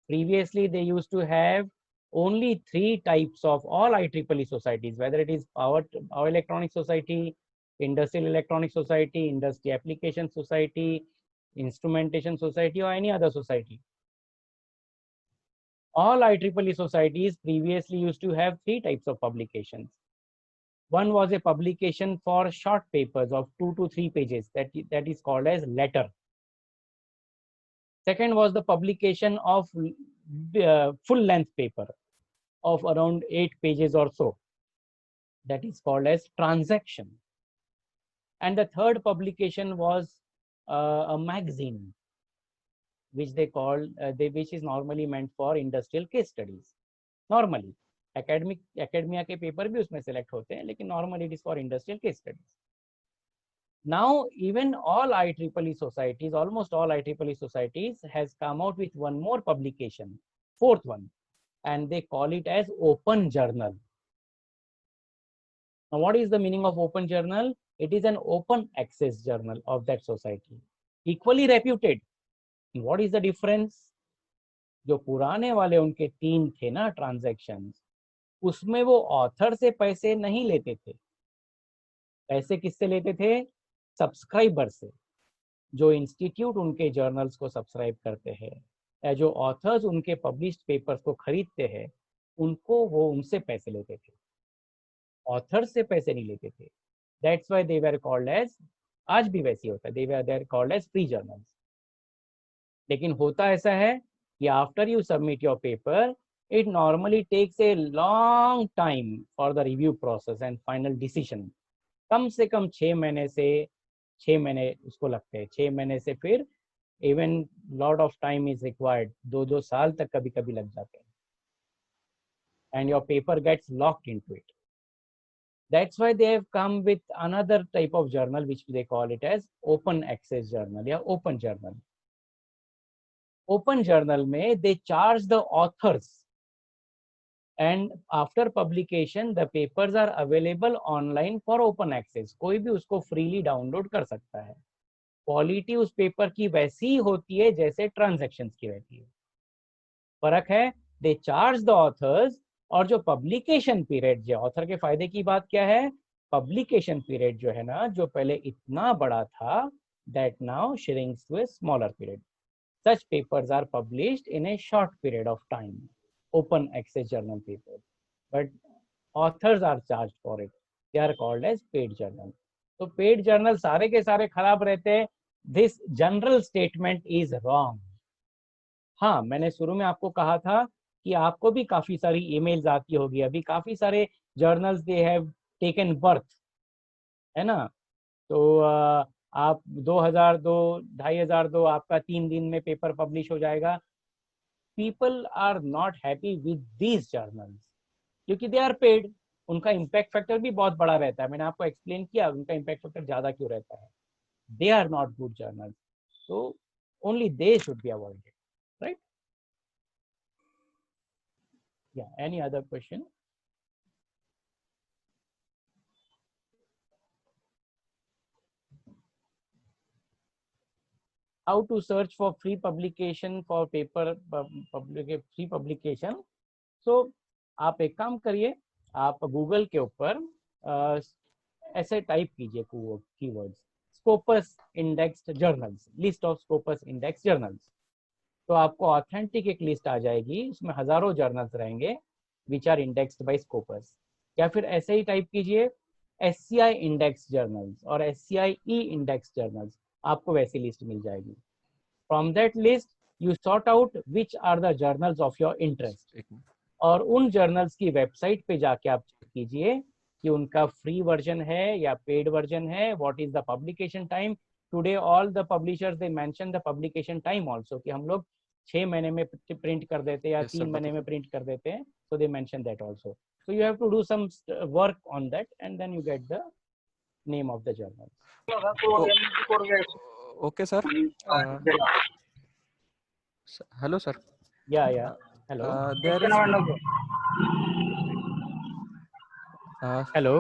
Previously, they used to have only 3 types of all IEEE societies, whether it is Power Electronic Society, Industrial Electronic Society, Industry Application Society, Instrumentation Society, or any other society. All IEEE societies previously used to have 3 types of publications. One was a publication for short papers of 2 to 3 pages, that is called as letter. Second was the publication of full length paper of around 8 pages or so. That is called as transaction. And the third publication was a magazine, which they call, which is normally meant for industrial case studies. Normally, academia के paper भी उसमें select होते हैं, लेकिन normally it is for industrial case studies. Now, even all IEEE societies, almost all IEEE societies has come out with one more publication, fourth one, and they call it as open journal. Now, what is the meaning of open journal? It is an open access journal of that society, equally reputed. What is the difference? जो पुराने वाले उनके 3 थे ना transactions, उसमें वो author से पैसे नहीं लेते थे. पैसे किससे लेते थे? सब्सक्राइबर से, जो इंस्टीट्यूट उनके जर्नल्स को सब्सक्राइब करते हैं या जो ऑथर्स उनके पब्लिश्ड पेपर्स को खरीदते हैं, उनको वो उनसे पैसे लेते थे, ऑथर्स से पैसे नहीं लेते थे. That's why they were called as, आज भी वैसे होता है, they are called as free journals. लेकिन होता ऐसा है कि after you submit your paper, it normally takes a long time for the review process and final decision. कम से कम 6 महीने से 6 महीने उसको लगते हैं, 6 महीने से फिर even lot of time is required, 2 साल तक कभी कभी लग जाते हैं. And your paper gets locked into it. That's why they have come with another type of journal which they call it as open access journal या open journal. Open journal में they charge the authors, and after publication the papers are available online for open access. कोई भी उसको freely download कर सकता है. Quality उस paper की वैसी होती है जैसे ट्रांजैक्शंस की रहती है. फर्क है, दे चार्ज द ऑथर्स, और जो पब्लिकेशन पीरियड, जो ऑथर के फायदे की बात क्या है, पब्लिकेशन पीरियड जो है ना, जो पहले इतना बड़ा था, that now shrinks to a smaller period. Such papers are published in a short period of time, open access journal papers, but authors are charged for it. They are called as paid journal. तो paid journal सारे के सारे खराब रहते हैं. This general statement is wrong. हाँ, मैंने शुरू में आपको कहा था कि आपको भी काफी सारी ईमेल्स आती होगी, अभी काफी सारे journals they have taken birth, है ना. तो आप 2002, 2502 आपका 3 दिन में पेपर पब्लिश हो जाएगा. People are not happy with these journals क्योंकि दे आर पेड. उनका इम्पैक्ट फैक्टर भी बहुत बड़ा रहता है. मैंने आपको एक्सप्लेन किया उनका इम्पैक्ट फैक्टर ज्यादा क्यों रहता है. They are not good journals, so only they should be avoided, right? Yeah, any other question? How to search for free publication for paper free publication? So आप एक काम करिए, आप गूगल के ऊपर ऐसे टाइप कीजिए keywords, Scopus indexed journals, list of Scopus index journals. तो आपको ऑथेंटिक एक लिस्ट आ जाएगी, उसमें हजारों जर्नल्स रहेंगे which are indexed by Scopus. या फिर ऐसे ही टाइप कीजिए SCI इंडेक्स जर्नल्स और SCI ई इंडेक्स जर्नल्स, आपको वैसी लिस्ट मिल जाएगी. From that list you sort out which are the journals of your interest, और उन जर्नल्स की वेबसाइट पे जाके आप चेक कीजिए कि उनका फ्री वर्जन है या पेड वर्जन है, what is the publication time. Today all the publishers they mention the publication time also, कि हम लोग 6 महीने में प्रिंट कर देते हैं या 3 महीने में प्रिंट कर देते हैं, so they mention that also. So you have to do some work on that and then you get the name of the journal. Okay, sir. Hello, sir. Yeah. Hello. There is Hello.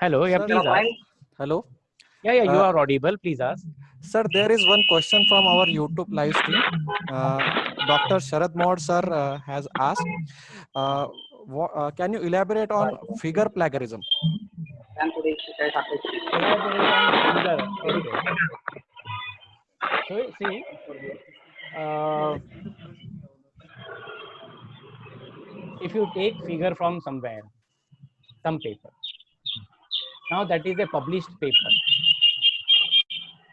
Yeah, sir, please ask. hello. Yeah, you are audible. Please ask. Sir, there is one question from our YouTube live stream. Dr. Sharad Maur sir has asked, can you elaborate on figure plagiarism? Okay. So see, if you take figure from somewhere, some paper, now that is a published paper.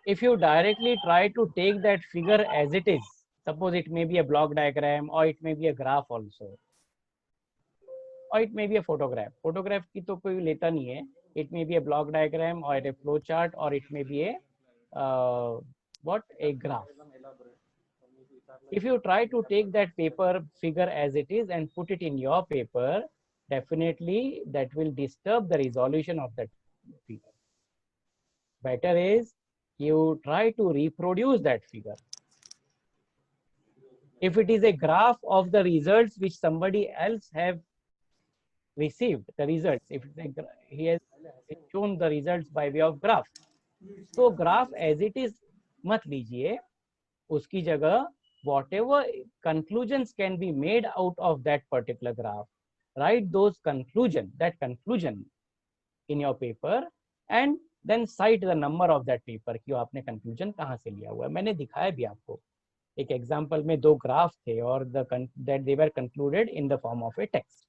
If you directly try to take that figure as it is, Suppose it may be a block diagram or it may be a graph also, or it may be a photograph. Photograph की तो कोई लेता नहीं है. It may be a block diagram or a flow chart, or it may be a a graph. If you try to take that paper figure as it is and put it in your paper, definitely that will disturb the resolution of that figure. Better is you try to reproduce that figure. If it is a graph of the results which somebody else have received, the results, if he has shown the results by way of graph, so graph as it is mat lijiye, uski jagah whatever conclusions can be made out of that particular graph, write those conclusion in your paper and then cite the number of that paper कि आपने conclusion कहाँ से लिया हुआ है. मैंने दिखाया भी आपको एक एग्जाम्पल में 2 ग्राफ थे और that they were concluded in the form of a text.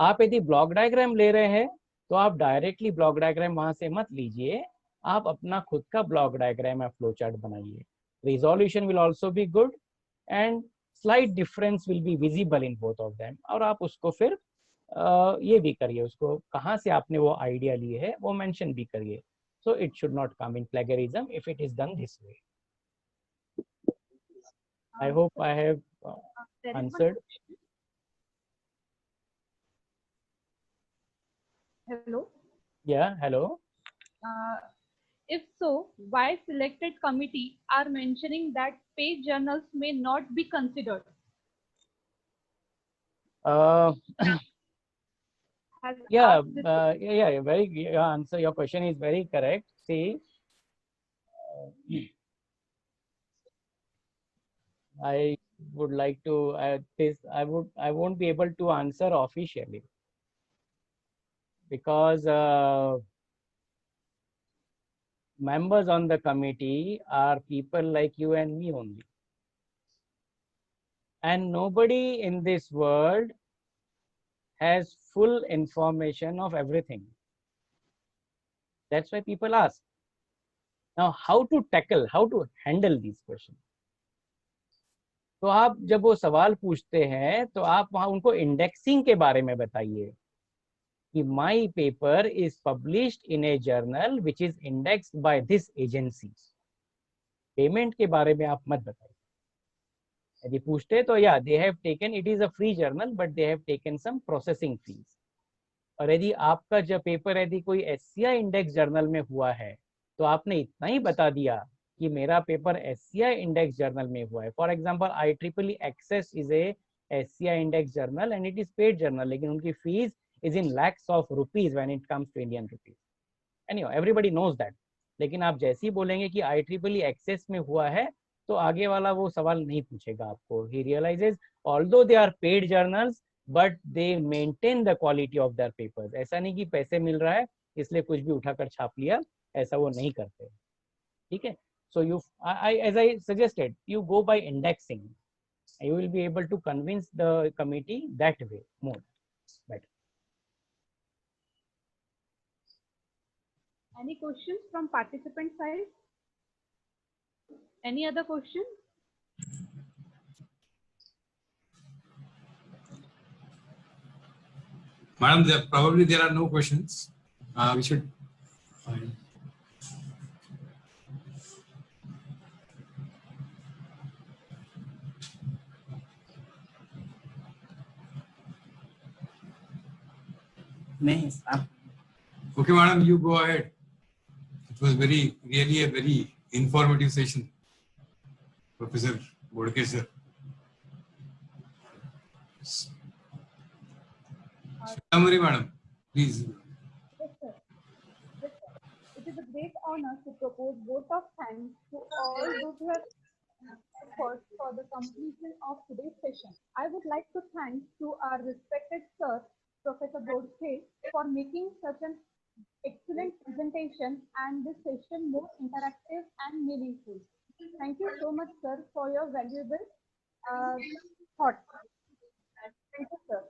आप यदि ब्लॉक डायग्राम ले रहे हैं तो आप डायरेक्टली ब्लॉक डायग्राम वहां से मत लीजिए, आप अपना खुद का ब्लॉक डायग्राम या फ्लो चार्ट बनाइए. Resolution will also be good and slight difference will be visible in both of them. और आप उसको फिर ये भी करिए, उसको कहाँ से आपने वो आइडिया लिए है वो मेंशन भी करिए. So it should not come in plagiarism if it is done this way. I hope I have answered. Hello. Yeah, hello. If so, why selected committee are mentioning that paid journals may not be considered? Yeah, very answer. Your question is very correct. See, I would like to I won't be able to answer officially because members on the committee are people like you and me only, and nobody in this world has full information of everything. That's why people ask. Now, how to handle these questions? तो आप जब वो सवाल पूछते हैं तो आप वहां उनको इंडेक्सिंग के बारे में बताइए कि my paper is published in a journal which is indexed by this agency. Payment के बारे में आप मत बताइए. यदि पूछते तो या they have taken, it is a free journal but they have taken some processing fees. और यदि आपका जब पेपर यदि कोई SCI इंडेक्स जर्नल में हुआ है तो आपने इतना ही बता दिया कि मेरा पेपर SCI इंडेक्स जर्नल में हुआ है. For example IEEE access is a SCI index journal and it is paid journal, लेकिन उनकी fees is in lakhs of rupees when it comes to Indian rupees. Anyhow, everybody knows that. लेकिन आप जैसे ही बोलेंगे कि IEEE एक्सेस में हुआ है तो आगे वाला वो सवाल नहीं पूछेगा आपको. He realizes although they are paid journals but they maintain the quality of their papers. ऐसा नहीं कि पैसे मिल रहा है इसलिए कुछ भी उठाकर छाप लिया, ऐसा वो नहीं करते. ठीक है. So you, as I suggested, you go by indexing. You will be able to convince the committee that way more better. Any questions from participant side? Any other question? Madam, probably there are no questions. We should. Okay, madam, you go ahead. It was really a very informative session. Professor Bodke sir. Summary, madam, please. Yes, sir. Yes, sir. It is a great honor to propose vote of thanks to all those who have efforts for the completion of today's session. I would like to thank to our respected sir, Professor Bodke, for making such an excellent presentation and this session more interactive and meaningful. Thank you so much, sir, for your valuable thoughts. Thank you, sir.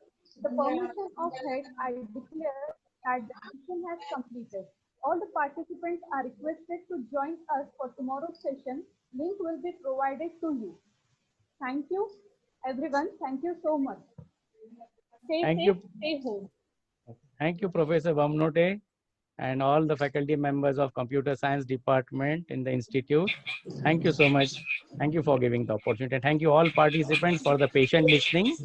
The permission of head, I declare that the session has completed. All the participants are requested to join us for tomorrow's session. Link will be provided to you. Thank you, everyone. Thank you so much. Stay Thank safe, you. stay home. Thank you, Professor Vamnote, and all the faculty members of Computer Science Department in the Institute. Thank you so much. Thank you for giving the opportunity. Thank you all participants for the patient listening.